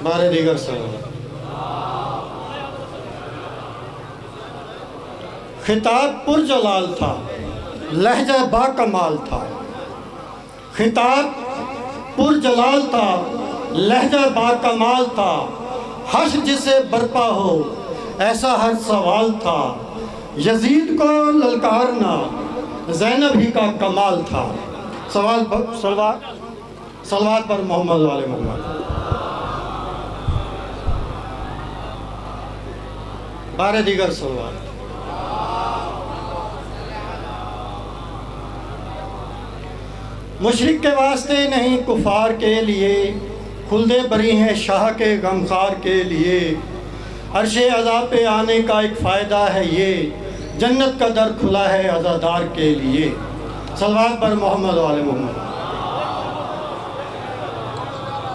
بارے دیگر سوال۔ خطاب پر جلال تھا، لہجہ با کمال تھا۔ خطاب پر جلال تھا، لہجہ با کمال تھا۔ حشر جسے برپا ہو ایسا ہر سوال تھا۔ یزید کو للکارنا زینب ہی کا کمال تھا۔ صلوات پر محمد و آل محمد۔ بارے دیگر سوال۔ مشرق کے واسطے نہیں کفار کے لیے، خلدِ بری ہیں شاہ کے غمخوار کے لیے۔ عرش عذاب پہ آنے کا ایک فائدہ ہے یہ، جنت کا در کھلا ہے عزادار کے لیے۔ صلوات پر محمد و آل محمد۔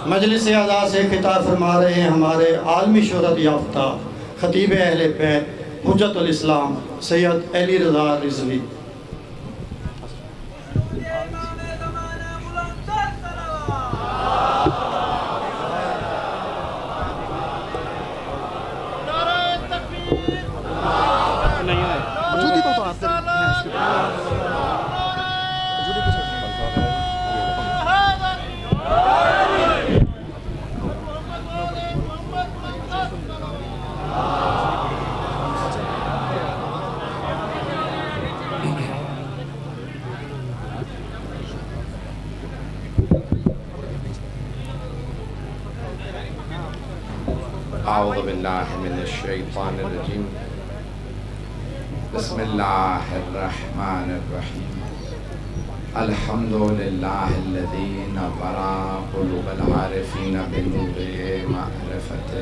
مجلس اعزاز سے خطاب فرما رہے ہیں ہمارے عالمی شہرت یافتہ خطیب اہل بیت حجت الاسلام سید علی رضا رضوی۔ اعوذ باللہ من الشیطان الرجیم بسم اللہ الرحمن الرحیم الحمد للہ الذی نور قلوب العارفین بنور معرفتہ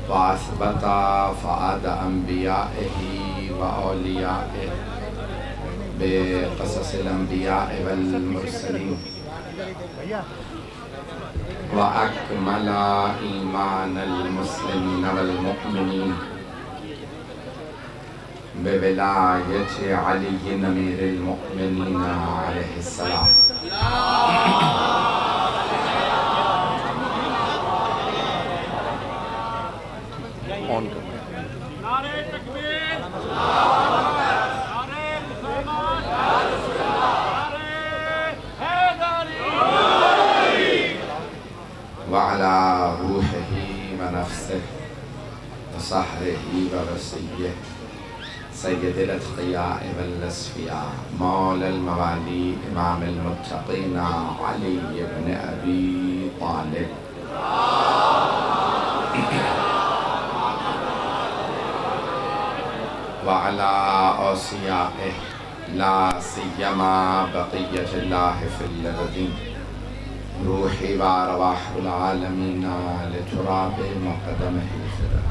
واثبت فؤاد انبیائہ واولیائہ بقصص الانبیاء والمرسلین وأكمل إيمان المسلمين والمؤمنين بولاية علي أمير المؤمنين عليه السلام وعلى روحه ونفسه وصحره ورسيه سيد الأتقياء والأصفياء مولى الموالي إمام المتقين علي بن أبي طالب وعلى أوصيائه لا سيما بقية الله في الأرضين روحي وارواح العالمين لتراب مقدمه الفدا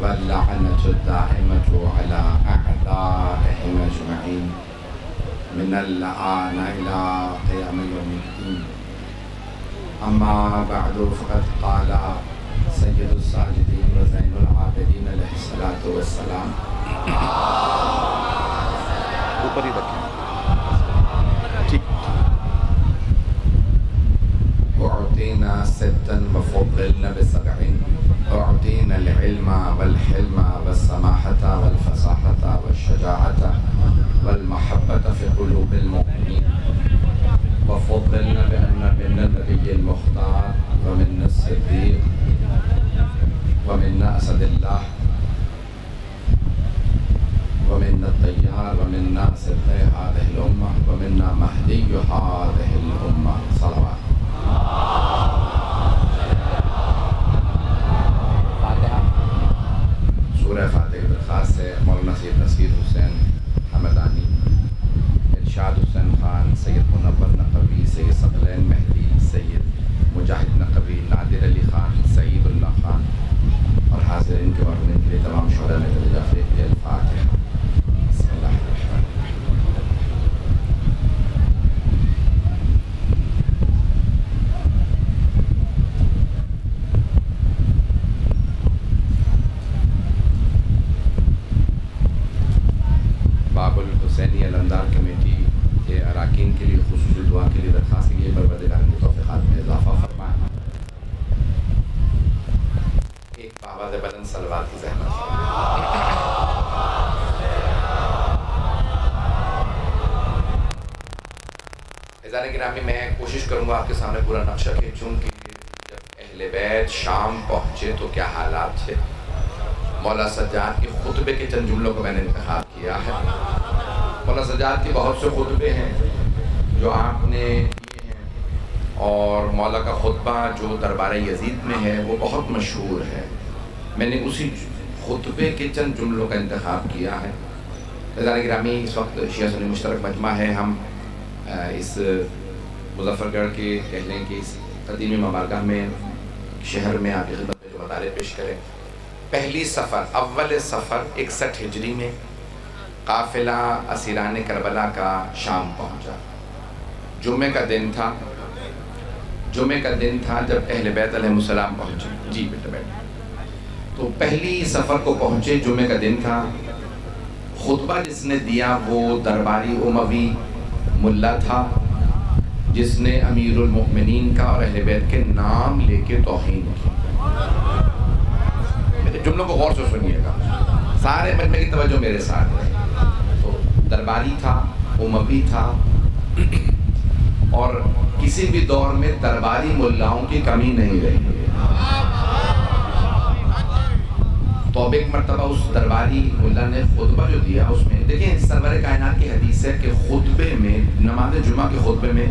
واللعنة الدائمة على أعدائهم أجمعين من الآن إلى قيام يوم الدين أما بعد فقد قال سيد الساجدين وزين العابدين عليه الصلاة والسلام أعطينا ستا وفضلنا بسبعين أعطينا العلم والحلم والسماحة والفصاحة والشجاعة والمحبة في قلوب المؤمنين وفضلنا بأن من النبي المختار ومن الصديق ومن أسد الله ومن الطيار ومن ناصر هذه الأمة ومنا مهدي هذه الأمة صلوات سورہ فاتحہ درخواست ہے مولانا سید نصیر حسین حمدانی، ارشاد حسین خان، سید منور نقوی، سید ثقلین مہدی، سید مجاہد نقوی، نادر علی خان، سعید اللہ خان اور حاضرین کے وارثین کے لیے تمام شہداء نے درجہ فیض دیا۔ الفاتحہ۔ بسم اللہ الرحمن الرحیم۔ باب الحسینی علمدار کمیٹی کے اراکین کے لیے خصوصی دعا کے لیے درخواست کی گئی، پروردگار ان کی توفیقات میں اضافہ فرمائے۔ عزیزان گرامی، میں کوشش کروں گا آپ کے سامنے پورا نقشہ کھینچوں کہ جب اہل بیت شام پہنچے تو کیا حالات تھے۔ مولا سجاد کے خطبے کے چند جملوں کو میں نے انتخاب کیا ہے۔ مولا سجاد کے بہت سے خطبے ہیں جو آپ نے کیے ہیں، اور مولا کا خطبہ جو دربار یزید میں ہے وہ بہت مشہور ہے۔ میں نے اسی خطبے کے چند جملوں کا انتخاب کیا ہے۔ عزیزان گرامی، اس وقت شیعہ سنی مشترک مجمع ہے۔ ہم اس مظفر گڑھ کے کہہ لیں کہ اس قدیمی مبارکہ میں شہر میں آپ کی خدمت میں جو مطالب پیش کریں۔ پہلی سفر، اول سفر 61 ہجری میں قافلہ اسیران کربلا کا شام پہنچا۔ جمعہ کا دن تھا جب اہل بیت علیہ السلام پہنچے۔ جی بیٹا بیٹا۔ تو پہلی سفر کو پہنچے، جمعہ کا دن تھا۔ خطبہ جس نے دیا وہ درباری اموی ملا تھا، جس نے امیر المؤمنین کا اور اہل بیت کے نام لے کے توہین کی۔ جملوں کو غور سے سنیے گا، سارے مجمع کی توجہ میرے ساتھ ہے۔ تو درباری تھا، اموی تھا، اور کسی بھی دور میں درباری ملاؤں کی کمی نہیں رہی۔ تو اب ایک مرتبہ اس درباری ملا نے خطبہ جو دیا، اس میں دیکھیں سرور کائنات کی حدیث ہے کہ خطبے میں، نماز جمعہ کے خطبے میں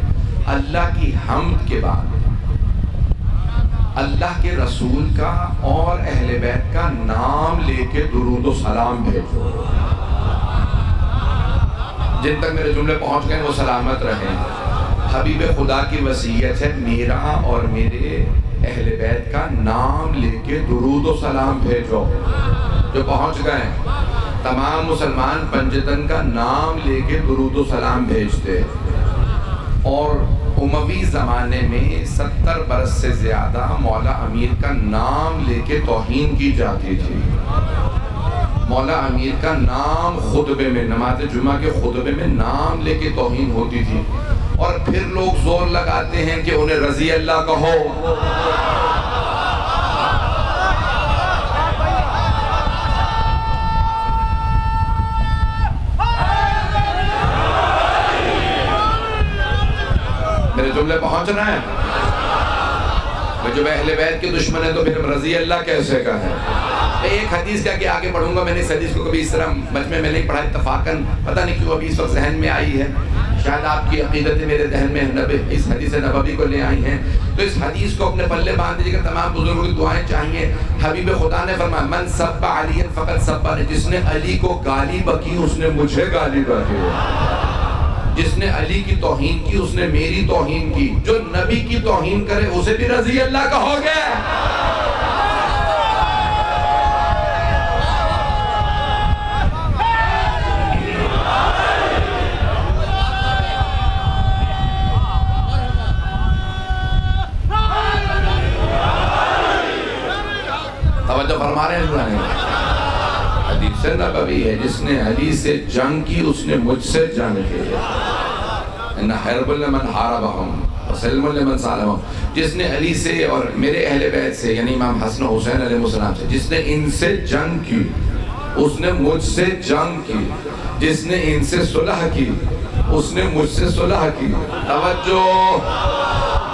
اللہ کی حمد کے بعد اللہ کے رسول کا اور اہل بیت کا نام لے کے درود و سلام بھیجو۔ جن تک میرے جملے پہنچ گئے وہ سلامت رہیں۔ حبیب خدا کی وصیت ہے، میرا اور میرے اہل بیت کا نام لے کے درود و سلام بھیجو۔ جو پہنچ گئے تمام مسلمان پنجتن کا نام لے کے درود و سلام بھیجتے۔ اور اموی زمانے میں 70 برس سے زیادہ مولا امیر کا نام لے کے توہین کی جاتی تھی۔ مولا امیر کا نام خطبے میں، نماز جمعہ کے خطبے میں نام لے کے توہین ہوتی تھی، اور پھر لوگ زور لگاتے ہیں کہ انہیں رضی اللہ کہو۔ میرے جملے پہنچ رہے ہیں؟ میں جو اہل بیت کے دشمن ہے تو پھر رضی اللہ کیسے کا ہے؟ میں ایک حدیث کیا کہ آگے پڑھوں گا۔ میں نے اس حدیث کو کبھی اس طرح مجمع میں نہیں پڑھا، اتفاقاً پتہ نہیں کیوں ابھی اس وقت ذہن میں آئی ہے۔ شاید آپ کی عقیدتیں میرے ذہن میں اس حدیث نبوی کو لے آئی ہیں، تو اس حدیث کو اپنے پلے باندھ دیجیے گا۔ تمام بزرگوں کی دعائیں چاہیے۔ حبیب خدا نے فرمایا من سب علی فقط سبانی، جس نے علی کو گالی بکی اس نے مجھے گالی بکی، جس نے علی کی توہین کی اس نے میری توہین کی، جو نبی کی توہین کرے اسے بھی رضی اللہ کہو گے۔ توجہ فرما رہے ہیں؟ حدیث نبوی ہے، جس نے علی سے جنگ کی اس نے مجھ سے جنگ کی۔ ان حرب لمن حاربہم وسلم لمن سالمہم، جس نے علی سے اور میرے اہل بیت سے یعنی امام حسن و حسین علیہ السلام سے، جس نے ان سے جنگ کی اس نے مجھ سے جنگ کی، جس نے ان سے صلح کی اس نے مجھ سے صلح کی۔ توجہ،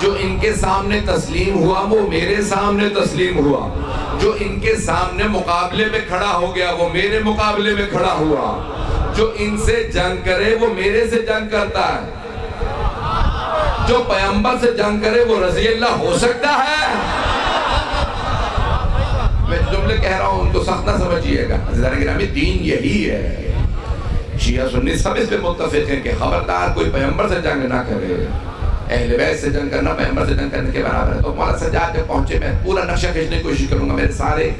جو ان کے سامنے تسلیم ہوا وہ میرے سامنے تسلیم ہوا، جو ان کے سامنے مقابلے میں کھڑا ہو گیا وہ میرے مقابلے میں کھڑا ہوا، جو ان سے جنگ کرے وہ میرے سے جنگ کرتا ہے، جو پیغمبر سے جنگ کرے وہ رضی اللہ ہو سکتا ہے۔ میں جملے کہہ رہا ہوں ان کو سخت نہ سمجھیے گا عزیزان گرامی، دین یہی ہے۔ شیعہ سنی سب اس پہ متفق ہیں کہ خبردار کوئی پیغمبر سے جنگ نہ کرے، اہل بیت سے جنگ کرنا پیغمبر سے جنگ کرنے کے برابر ہے۔ تو مولا سجاد جب پہنچے، میں پورا نقشہ کھینچنے کی کوشش کروں گا، میرے سارے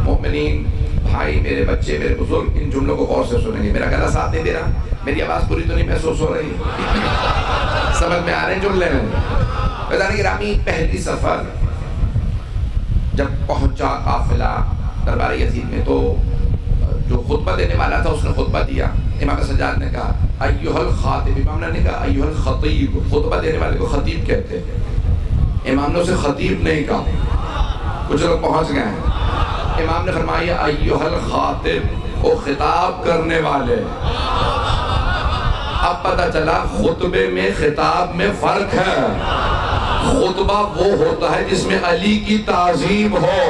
مومنین بھائی، میرے بچے، میرے بزرگ ان جملوں کو غور سے سنیں گے۔ میرا گلا ساتھ نہیں دے رہا، میری آواز پوری تو نہیں محسوس ہو رہی؟ سمجھ میں آ رہے ہیں جملے میں؟ عزیزان گرامی، پہلی سفر جب پہنچا قافلہ دربار یزید میں، تو جو خطبہ دینے والا تھا اس نے خطبہ دیا۔ امام سجاد نے کہا ایھا الخاطب، امام نے کہا ایھا الخطیب، خطبہ دینے والے کو خطیب کہتے ہیں، امام نے اسے خطیب نہیں کہا۔ کچھ لوگ پہنچ گئے ہیں، امام نے فرمایا ایھا الخاطب، وہ خطاب کرنے والے، اب پتہ چلا خطبے میں خطاب میں فرق ہے. خطبہ وہ ہوتا ہے جس میں علی کی تعظیم ہو.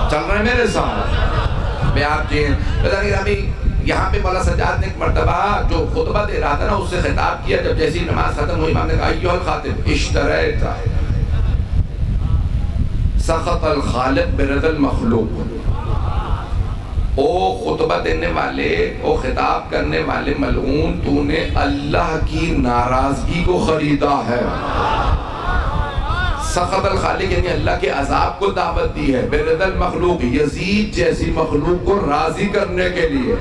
چل رہے ہیں میرے ساتھ؟ میں آپ جی یہاں پہ مولا سجاد نے ایک مرتبہ جو خطبہ دے رہا تھا نا اس سے خطاب کیا. جب جیسی نماز ختم ہوئی امام نے کہا ایھا الخاطب اشتریت سخط الخالق برضا المخلوق. او خطبہ دینے والے، او خطاب کرنے والے ملعون، تو نے اللہ کی ناراضگی کو خریدا ہے. سخط الخالق یعنی اللہ کے عذاب کو دعوت دی ہے. برضا المخلوق یزید جیسی مخلوق کو راضی کرنے کے لیے.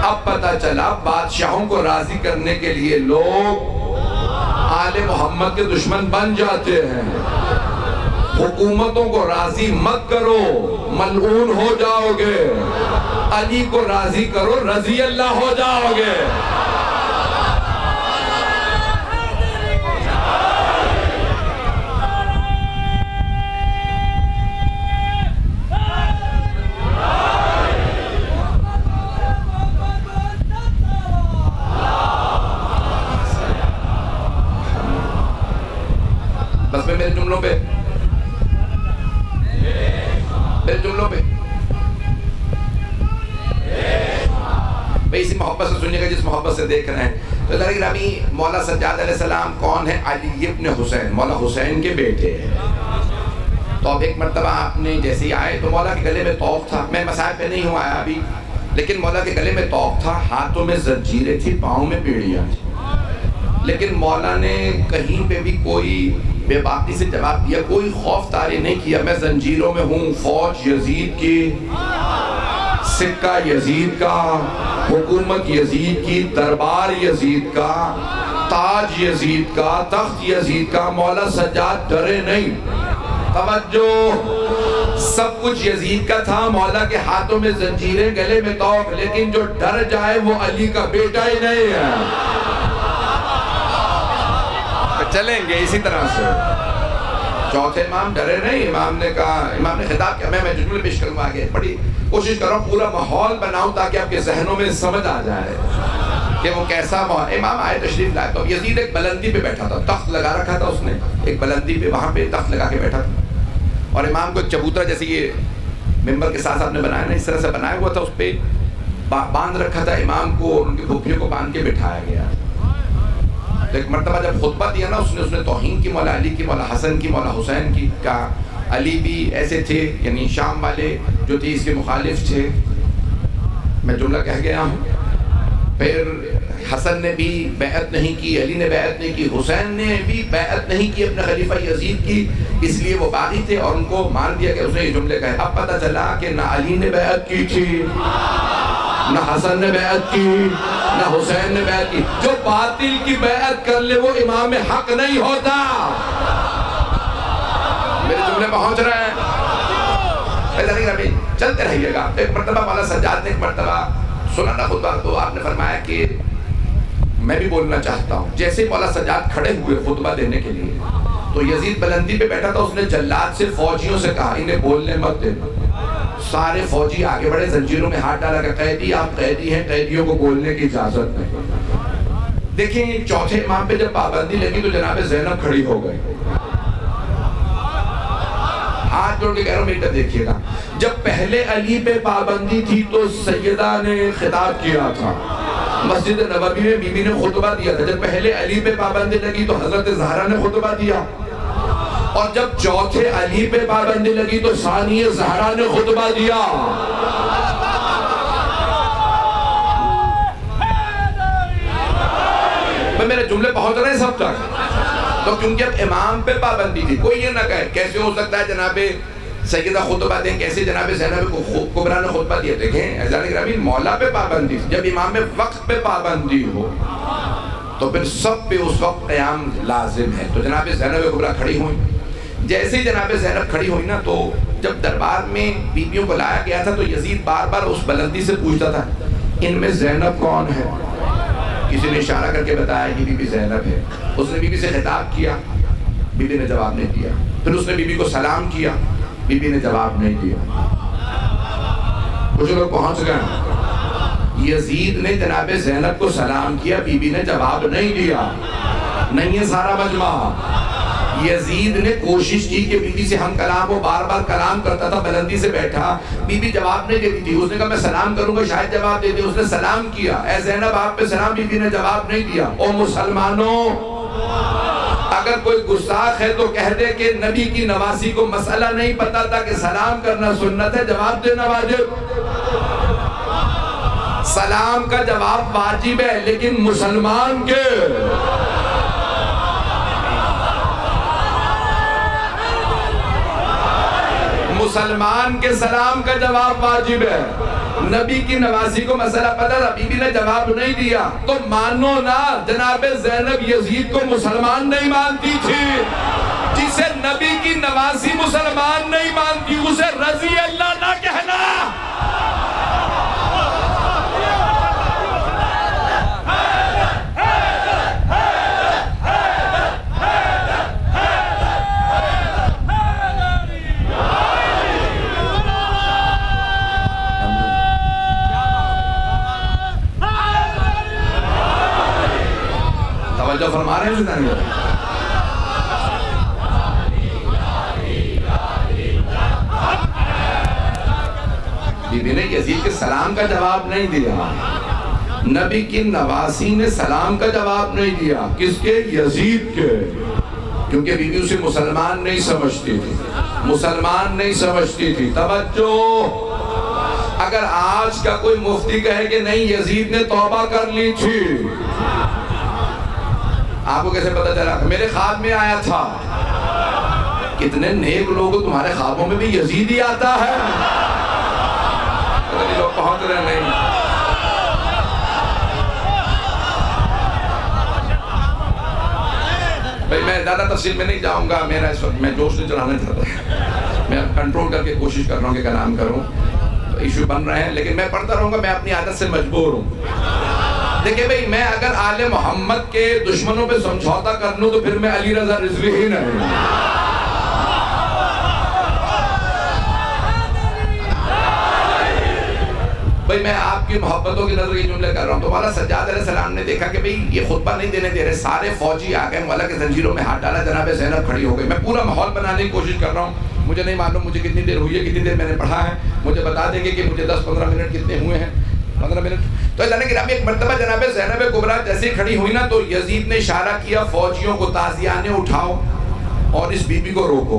اب پتہ چلا بادشاہوں کو راضی کرنے کے لیے لوگ آل محمد کے دشمن بن جاتے ہیں. حکومتوں کو راضی مت کرو، ملعون ہو جاؤ گے. علی کو راضی کرو، رضی اللہ ہو جاؤ گے. بس میں میرے جملوں پہ اسی محبت سے سنیے گا جس محبت سے دیکھ رہے ہیں. تو اللہ گرامی مولا سجاد علیہ السلام کون ہے؟ علی ابن حسین، مولا حسین کے بیٹے ہیں. تو اب ایک مرتبہ آپ نے جیسے ہی آئے تو مولا کے گلے میں طوق تھا. میں مسائل پہ نہیں ہوں آیا ابھی، لیکن مولا کے گلے میں طوق تھا، ہاتھوں میں زنجیریں تھی، پاؤں میں بیڑیاں تھی. لیکن مولا نے کہیں پہ بھی کوئی بے باکی سے جواب دیا، کوئی خوف طاری نہیں کیا. میں زنجیروں میں ہوں، فوج یزید کی، سکہ یزید کا، حکومت یزید کی، دربار یزید کا، تاج یزید کا، تخت یزید کا. مولا سجاد ڈرے نہیں. توجہ، سب کچھ یزید کا تھا، مولا کے ہاتھوں میں زنجیریں، گلے میں طوق، لیکن جو ڈر جائے وہ علی کا بیٹا ہی نہیں ہے. چلیں گے اسی طرح سے. چوتھے امام ڈرے نہیں. امام نے کہا، امام نے خطاب کیا، میں جملے پیش کروں آگے. بڑی کوشش کر رہا ہوں پورا ماحول بناؤں تاکہ آپ کے ذہنوں میں سمجھ آ جائے کہ وہ کیسا ماحول. امام آئے تشریف لائے تو یزید ایک بلندی پہ بیٹھا تھا، تخت لگا رکھا تھا اس نے ایک بلندی پہ، وہاں پہ تخت لگا کے بیٹھا تھا. اور امام کو ایک چبوترا جیسے یہ ممبر کے ساتھ آپ نے بنایا نا، اس طرح سے بنایا ہوا تھا، اس پہ باندھ رکھا تھا امام کو، اور ان کی پھوپھیوں کو باندھ کے بٹھایا گیا. تو ایک مرتبہ جب خطبہ دیا نا اس نے توہین کی مولا علی کی، مولا حسن کی، مولا حسین کی. کہا علی بھی ایسے تھے، یعنی شام والے جو تھے اس کے مخالف تھے. میں جملہ کہہ گیا ہوں. پھر حسن نے بھی بیعت نہیں کی، علی نے بیعت نہیں کی، حسین نے بھی بیعت نہیں کی اپنے خلیفہ یزید کی، اس لیے وہ باغی تھے اور ان کو مار دیا کہ اس نے یہ جملے کہے. اب پتہ چلا کہ نہ علی نے بیعت کی تھی، نہ حسن نے بیعت کی، نہ حسین نے بیعت کی. جو باطل کی بیعت کر لے وہ امام حق نہیں ہوتا. میرے جملے پہنچ رہے ہیں؟ چلتے رہیے گا. ایک مرتبہ مولا سجاد نے ایک مرتبہ سنا نا خطبہ، تو آپ نے فرمایا کہ میں بھی بولنا چاہتا ہوں. جیسے مولا سجاد کھڑے ہوئے خطبہ دینے کے لیے تو یزید بلندی پہ بیٹھا تھا. اس نے جلاد سے فوجیوں سے کہا انہیں بولنے مت دینا. سارے فوجی آگے بڑھے، زنجیروں میں ہاتھ ڈالا کہ قیدی آپ قیدی ہیں، قیدیوں کو بولنے کی اجازت نہیں. دیکھیں چوتھے امام پہ جب پابندی لگی تو جناب زینب کھڑی ہو گئی. ہاتھ جوڑ کے کہہ رہا ہوں میری طرف دیکھیے گا. جب پہلے علی پہ پابندی تھی تو سیدہ نے خطاب کیا تھا، مسجد نبوی میں بی بی نے خطبہ دیا تھا. جب پہلے علی پہ پابندی لگی تو حضرت زہرا نے خطبہ دیا، اور جب چوتھے علی پہ پابندی لگی تو ثانی زہرا نے خطبہ دیا. میرے جملے پہنچ رہے ہیں سب تک؟ تو کیونکہ اب امام پہ پابندی تھی. کوئی یہ نہ کہے کیسے ہو سکتا ہے جناب سیدہ خطبہ دیں، کیسے جناب زینب کبریٰ نے خطبہ دیا. دیکھیں عزیزان گرامی، مولا پہ پابندی تھی. جب امام میں وقت پہ پابندی ہو تو پھر سب پہ اس وقت قیام لازم ہے. تو جناب زینب کبریٰ کھڑی ہوئی. جیسے ہی جناب زینب کھڑی ہوئی نا، تو جب دربار میں بیویوں کو لایا گیا تھا تو یزید بار بار اس بلندی سے پوچھتا تھا ان میں زینب کون ہے. کسی نے اشارہ کر کے بتایا یہ بی بی زینب ہے. اس نے بی بی سے خطاب کیا، بی بی نے جواب نہیں دیا. پھر اس نے بی بی کو سلام کیا، بی بی نے جواب نہیں دیا. کچھ لوگ پہنچ گئے. یزید نے جناب زینب کو سلام کیا، بی بی نے جواب نہیں دیا. نہیں ہے سارا مجمع. یزید نے کوشش کی کہ بی بی سے ہم کلام، وہ بار بار کلام کرتا تھا، بلندی سے بیٹھا، بی بی جواب نہیں دیتی تھی. اس نے کہا میں سلام کروں گا شاید جواب دے دے. اس نے سلام کیا، اے زینب آپ پہ سلام. بی بی نے جواب نہیں دیا. او مسلمانوں، اگر کوئی گستاخ ہے تو کہہ دے کہ نبی کی نواسی کو مسئلہ نہیں پتا تھا کہ سلام کرنا سنت ہے، جواب دینا واجب. سلام کا جواب واجب ہے، لیکن مسلمان کے سلام کا جواب واجب ہے. نبی کی نواسی کو مسئلہ پتا تھا، بی بی نے جواب نہیں دیا. تو مانو نا جناب زینب یزید کو مسلمان نہیں مانتی تھی. جسے نبی کی نواسی مسلمان نہیں مانتی اسے رضی اللہ نہ کہنا. توجہ فرما رہے ہیں. بی بی نے یزید کے سلام کا جواب نہیں دیا. نبی کی نواسی نے سلام کا جواب نہیں دیا. کس کے؟ یزید کے. کیونکہ بی بی اسے مسلمان نہیں سمجھتی تھی، مسلمان نہیں سمجھتی تھی. توجہ، اگر آج کا کوئی مفتی کہے کہ نہیں یزید نے توبہ کر لی تھی، آپ کو کیسے پتا چلا؟ میرے خواب میں آیا تھا. کتنے نیک لوگ تمہارے خوابوں میں بھی یزید ہی آتا ہے. لوگ پہنچ رہے نہیں. بھئی میں زیادہ تفصیل میں نہیں جاؤں گا، میرا اس وقت میں جوش نہیں چڑھانا چاہتا. میں کنٹرول کر کے کوشش کر رہا ہوں کہ کلام کروں. ایشو بن رہے ہیں لیکن میں پڑھتا رہوں گا، میں اپنی عادت سے مجبور ہوں. دیکھیں بھئی، میں اگر آل محمد کے دشمنوں پہ سمجھوتا کر لوں تو پھر میں علی رضا رضوی ہی نہیں. بھئی میں آپ کی محبتوں کی نظر یہ جملے کر رہا ہوں. تو مولا سجاد علیہ السلام نے دیکھا کہ بھئی یہ خطبہ نہیں دینے دے رہے، سارے فوجی آ گئے، مولا کے زنجیروں میں ہاتھ ڈالا، جناب زینب کھڑی ہو گئی. میں پورا ماحول بنانے کی کوشش کر رہا ہوں. مجھے نہیں معلوم مجھے کتنی دیر ہوئی ہے، کتنی دیر میں نے پڑھا ہے. مجھے بتا دیں گے کہ مجھے 10-15 منٹ کتنے ہوئے ہیں. 15 منٹ. تو اللہ نے گرامی ایک مرتبہ جناب زینب کبریٰ جیسے کھڑی ہوئی نا تو یزید نے اشارہ کیا فوجیوں کو تازیانے اٹھاؤ اور اس بی بی کو روکو.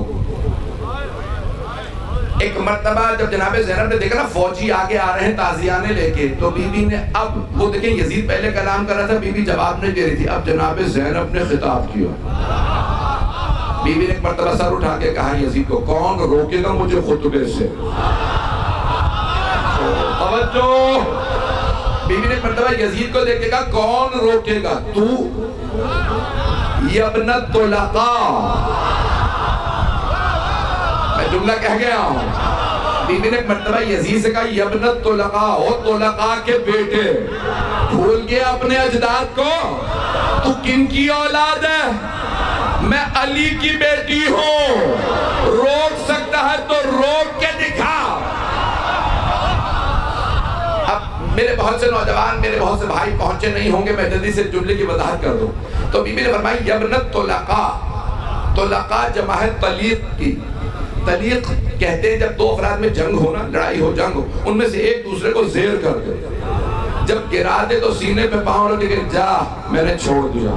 ایک مرتبہ جب جناب زینب نے دیکھا نا فوجی آگے آ رہے ہیں تازیانے لے کے، تو بی بی نے اب وہ دیکھیں یزید پہلے کلام کر رہا تھا، بی بی جواب نہیں دے رہی تھی. اب جناب زینب نے خطاب کیا. بی بی نے ایک مرتبہ سر اٹھا کے کہا یزید کو، کون روکے گا مجھے خطبے سے؟ توجہ، بی بی نے ایک مرتبہ یزید کو دیکھ کے کہا کون روکے گا؟ تو یبن الطلقاء. میں جملہ کہہ گیا ہوں. بی بی نے ایک مرتبہ یزید سے کہا یبن الطلقاء، او طلقاء کے بیٹے، بھول گیا اپنے اجداد کو؟ تو کن کی اولاد ہے؟ میں علی کی بیٹی ہوں. روک سکتا ہے تو روک کے دکھا. اب میرے بہت سے نوجوان، میرے بہت سے بھائی پہنچے نہیں ہوں گے، میں جلدی سے جملے کی وضاحت کر دوں. تو بی بی نے فرمائی یبن الطلقاء. طلقاء جمع ہے طلیق کی. طلیق کہتے ہیں جب دو افراد میں جنگ ہو نا، لڑائی ہو، جنگ ہو، ان میں سے ایک دوسرے کو زیر کر دے. جب گرا دے تو سینے پہ پاؤں رکھے کہ جا میں نے چھوڑ دیا.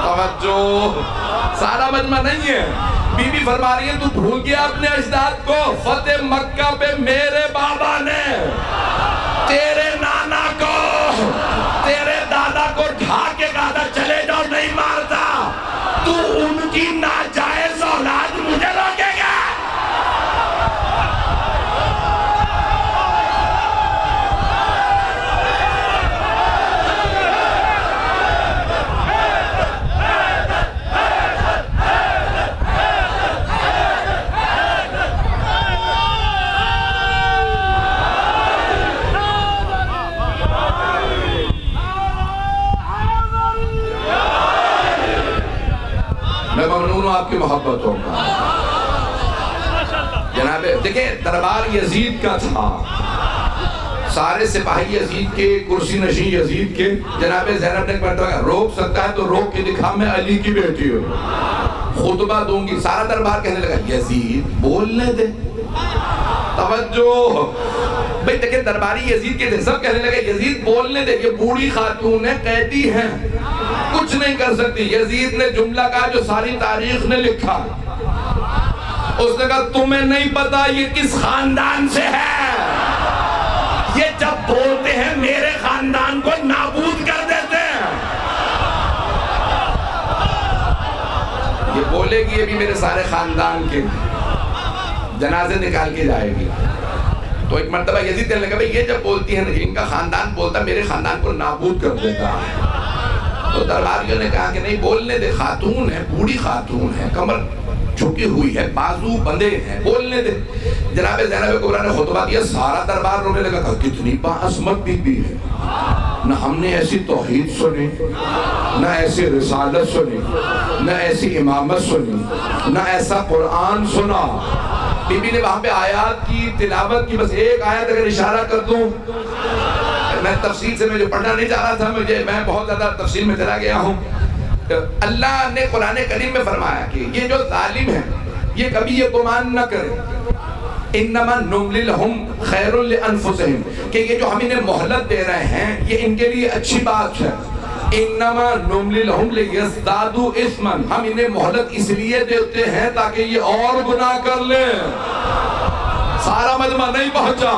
توجہ، سارا مجمع نہیں ہے. بی بی فرما رہی ہے تو بھول گیا اپنے اجداد کو؟ فتح مکہ پہ میرے بابا نے تیرے نانا کو، تیرے دادا کو ڈھا کے کہا تھا چلے جاؤ، نہیں مارتا. تو ان کی ناجائز اولاد مجھے روکے گا؟ میں ممنون ہوں آپ کی محبتوں کا. جناب دیکھیں دربار یزید کا تھا، سارے سپاہی یزید کے، کرسی نشین یزید کے، جناب زینب نے کہا روک سکتا ہے تو روک کے دکھا، میں علی کی بیٹی ہوں، خطبہ دوں گی۔ سارا دربار کہنے لگا یزید بولنے دے، توجہ بھئی دیکھیں درباری یزید کے سب کہنے لگے یزید بولنے دے، یہ بوڑھی خاتون ہے، قیدی ہیں، کچھ نہیں کر سکتی۔ یزید نے جملہ کہا جو ساری تاریخ نے لکھا، اس نے کہا تمہیں نہیں پتا یہ کس خاندان سے ہے، یہ جب بولتے ہیں میرے خاندان کو نابود کر دیتے ہیں، یہ بولے گی ابھی میرے سارے خاندان کے جنازے نکال کے جائے گی۔ تو ایک مرتبہ یزید کہنے لگا بھئی یہ جب بولتی ہیں ان کا خاندان بولتا میرے خاندان کو نابود کر دیتا ہے۔ تو درباریوں نے کہا کہ نہیں بولنے دے، خاتون ہے، بوڑھی خاتون ہے، کمر جھکی ہوئی ہے، بازو بندے ہیں، بولنے دے۔ جناب زینب کبریٰ نے خطبہ دیا، سارا دربار رونے لگا، کہا کتنی باعظمت بی بی ہے، نہ ہم نے ایسی توحید سنی، نہ ایسی رسالت سنی، نہ ایسی امامت سنی، نہ ایسا قرآن سنا۔ بی بی نے وہاں پہ آیات کی تلاوت کی، بس ایک آیت اگر اشارہ کر دوں، میں تفصیل سے میں جو پڑھنا نہیں چاہ رہا تھا، میں بہت زیادہ تفصیل میں چلا گیا ہوں۔ اللہ نے قرآن کریم میں فرمایا کہ یہ جو ظالم ہے یہ کبھی یہ گمان نہ کرے، انما نملی لہم خیر لانفسہم، کہ یہ جو ہم انہیں مہلت دے رہے ہیں یہ ان کے لیے اچھی بات ہے۔ انما نملی لہم لیزدادوا اثما، ہم انہیں مہلت اس لیے دیتے ہیں تاکہ یہ اور گناہ کر لیں۔ سارا مجمع نہیں پہنچا،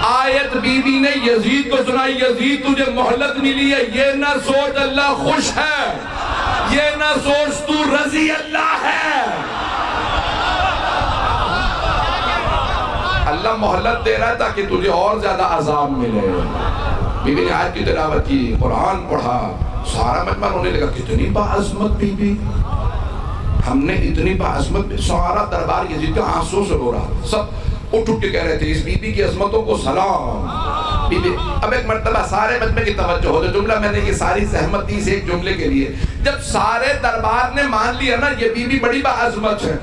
آیت بی بی نے یزید کو سنائی، یزید تجھے مہلت ملی ہے، یہ نہ سوچ اللہ خوش ہے، یہ نہ سوچ تو رضی اللہ ہے، اللہ مہلت دے رہا ہے تاکہ تجھے اور زیادہ عذاب ملے۔ بی بی نے آیت کی تلاوت کی، قرآن پڑھا، سارا مجمع رونے لگا، کتنی باعظمت بی بی، ہم نے اتنی باعظمت، سارا دربار یزید کا آنسو سے رو رہا، سب اٹھ کے کہہ رہے تھے اس بی بی کی عظمتوں کو سلام۔ بی بی اب ایک مرتبہ سارے مجمع کی توجہ ہو، جو جملہ میں نے یہ ساری زحمت دی اس ایک جملے کے لیے، جب سارے دربار نے مان لیا نا یہ بی بی بڑی باعظمت ہے،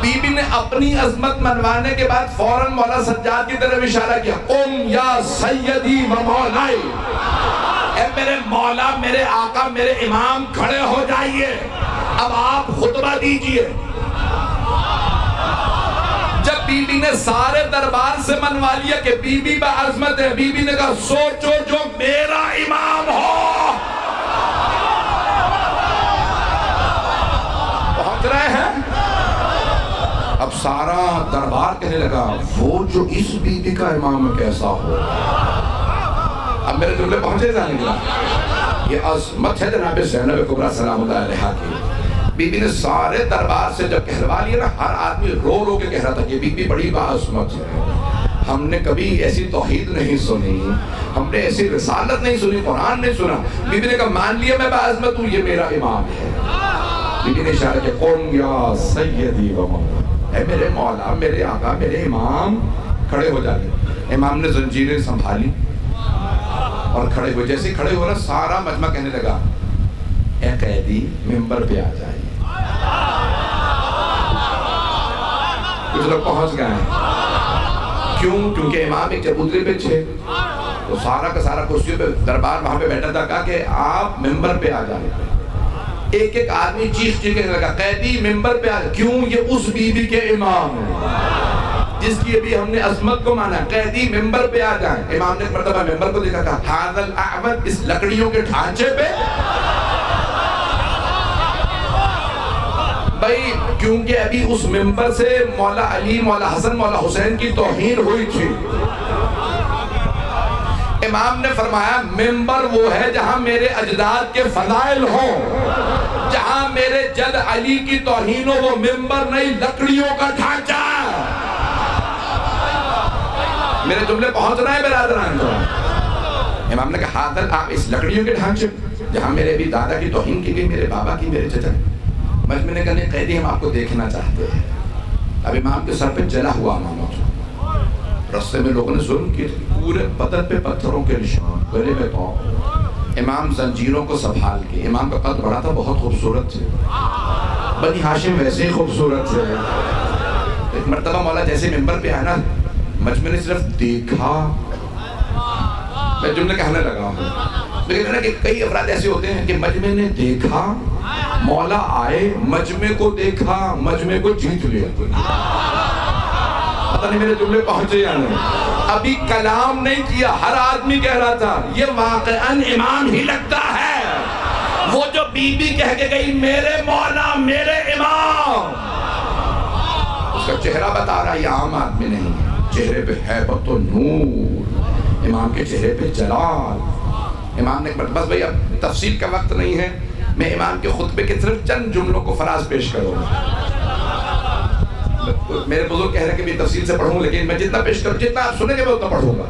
بی بی نے اپنی عظمت منوانے کے بعد فوراً مولا سجاد کی طرف اشارہ کیا، قم یا سیدی و مولائی، اے میرے مولا، میرے آقا، میرے امام، کھڑے ہو جائیے، اب آپ خطبہ دیجئے۔ جب بی بی نے سارے دربار سے منوا لیا کہ بی بی باعظمت ہے، بی بی نے کہا سوچو جو میرا امام ہو، پہنچ رہے ہیں؟ اب سارا دربار کہنے لگا وہ جو اس بی بی کا امام کیسا ہو۔ اب میرے جملے پہنچے جانے گا، یہ عظمت ہے جناب زینب کبریٰ سلام اللہ علیہا کی۔ بی بی نے سارے دربار سے جب کہلوا لیا نا، ہر آدمی رو رو کے کہہ رہا تھا کہ بی بی بڑی باعظمت ہے، ہم نے کبھی ایسی توحید نہیں سنی، ہم نے ایسی رسالت نہیں سنی، قرآن نہیں سنا۔ بی بی نے کہا مان لیا میں باعظمت ہوں، یہ میرا امام ہے۔ بی بی نے اشارہ کیا، قم یا سیدی و مولا، اے میرے مولا، میرے آقا، میرے امام، کھڑے ہو جائے۔ امام نے زنجیریں سنبھالی اور کھڑے ہوئے، جیسے کھڑے ہو رہا سارا مجمع کہنے لگا اے قیدی ممبر پہ آ جائے۔ کچھ لوگ پہنچ گئے ہیں، کیوں؟ کیونکہ امام ایک چبوترے پہ تھے، تو سارا کا سارا کرسیوں پہ دربار وہاں پہ بیٹھا تھا، کہا کہ آپ ممبر پہ آ جائیں۔ ایک ایک آدمی چیخ چیخ کہنے لگا قیدی ممبر پہ آ جائے، کیوں؟ یہ اس بی بی کے امام ہیں جس کی ابھی ہم نے عظمت کو مانا، قیدی ممبر پہ آ جائیں۔ امام نے ایک مرتبہ ممبر کو دیکھا، کہا ھذا الاعوج، اس لکڑیوں کے ڈھانچے پہ، بھائی کیونکہ ابھی اس ممبر سے مولا علی، مولا حسن، مولا حسین کی توہین ہوئی تھی۔ امام نے فرمایا ممبر وہ ہے جہاں میرے اجداد کے فضائل ہوں، جہاں میرے جد علی کی توہین ہو، وہ ممبر نہیں لکڑیوں کا ڈھانچہ۔ میرے جملے پہنچ رہے ہیں برادران کو؟ امام نے کہا آپ اس لکڑیوں کے ڈھانچے جہاں میرے بھی دادا کی توہین کی گئی، میرے بابا کی، میرے چچا۔ مجمع نے کہا قیدی ہم آپ کو دیکھنا چاہتے ہیں۔ اب امام کے سر پہ جلا ہوا امامہ تھا، رستے میں لوگوں نے ظلم کی، پورے بدن پہ پتھروں کے نشان، گلے میں پاؤں۔ امام زنجیروں کو سنبھال کے، امام کا قد بڑا تھا، بہت خوبصورت تھے، بنی ہاشم ویسے ہی خوبصورت تھے۔ ایک مرتبہ مولا جیسے ممبر پہ آیا نا، مجمع نے صرف دیکھا. میں جملے کہنے لگا ہوں لیکن کہ کئی افراد ایسے ہوتے ہیں کہ مجمع نے دیکھا, مولا آئے, مجمع کو دیکھا, مجمع کو جیت لیا. پتہ نہیں میرے جملے پہنچے یا نہیں. ابھی کلام نہیں کیا, ہر آدمی کہہ رہا تھا یہ واقعاً امام ہی لگتا ہے. وہ جو بی بی کہہ کے گئی میرے مولا میرے امام, اس کا چہرہ بتا رہا یہ عام آدمی نہیں, چہرے پہ ہیبت و نور, امام کے چہرے پہ جلال. امام نے بس بھئی اب تفصیل کا وقت نہیں ہے, میں امام کے خطبے کے صرف چند جملوں کو فراز پیش کروں گا. میرے بزرگ کہہ رہے ہیں کہ بھی تفصیل سے پڑھوں, لیکن میں جتنا پیش کروں, جتنا آپ سنیں گے میں اتنا پڑھوں گا.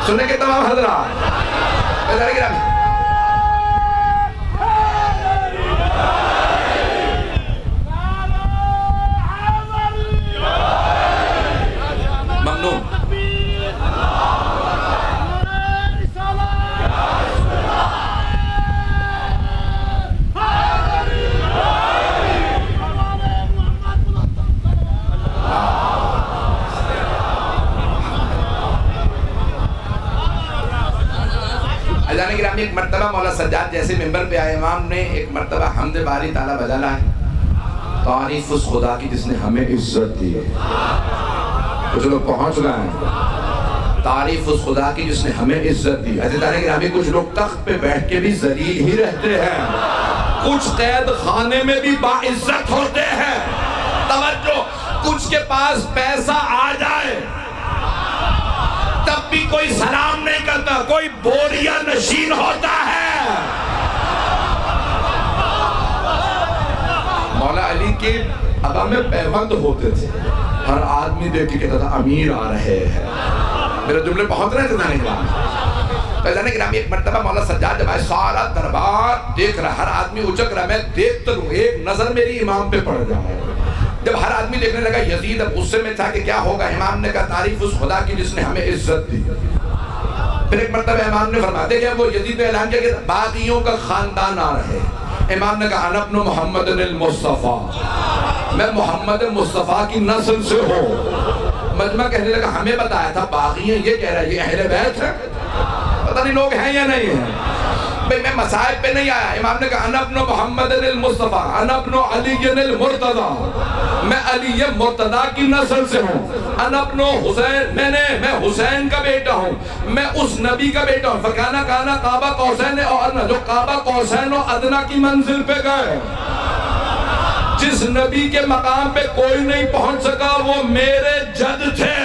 سنیں گے تمام حضرات. ممنون. اذان گرامی, ایک مرتبہ مولا سجاد جیسے ممبر پہ آئے, امام نے ایک مرتبہ حمد باری تعالیٰ بجانا ہے, تعریف اس خدا کی جس نے ہمیں عزت دی. کچھ لوگ پہنچ گئے ہیں. تعریف اس خدا کی جس نے ہمیں عزت دی. اذان گرامی, کچھ لوگ تخت پہ بیٹھ کے بھی ذلیل ہی رہتے ہیں, کچھ قید خانے میں بھی باعزت ہوتے ہیں. توجہ, کچھ کے پاس پیسہ آ جائے تب بھی کوئی سلام نہیں کرتا, کوئی بوریا نشین ہوتا ہے. مولا علی کے ابا میں پیوند ہوتے تھے, ہر آدمی دیکھ کے کہتا تھا امیر آ رہے ہیں. میرے جملے پہنچ رہے تھے نا. فیضان گرامی, ایک مرتبہ مولا سجاد جب آئے, سارا دربار دیکھ رہا, ہر آدمی اچک رہا, میں دیکھتا ہوں, ایک نظر میری امام پہ پڑ جائے. جب ہر آدمی دیکھنے لگا, یزید اب غصے میں تھا کہ کیا ہوگا. امام نے کہا تعریف اس خدا کی جس نے ہمیں عزت دی. پھر ایک مرتبہ امام نے فرمایا, دیکھیں وہ یزید نے اعلان کیا کہ باغیوں کا خاندان آ رہے. امام نے کہا انا ابن محمد المصطفیٰ, میں محمد مصطفیٰ کی نسل سے ہوں. مجمع کہنے لگا ہمیں بتایا تھا باغی ہیں, یہ کہہ رہا ہے یہ اہل بیت ہے. پتہ نہیں لوگ ہیں یا نہیں ہیں. بھئی میں مسائب پہ نہیں آیا. امام نے کہا انا ابن محمد المصطفیٰ, انا ابن علی المرتضی, میں علی مرتضی کی نسل سے ہوں. انا ابن حسین, میں حسین کا بیٹا ہوں, میں اس نبی کا بیٹا ہوں. فکانا کانا قابا قوسین او ادنا, جو قابا قوسین و ادنا کی منزل پہ گئے, جس نبی کے مقام پہ کوئی نہیں پہنچ سکا وہ میرے جد تھے.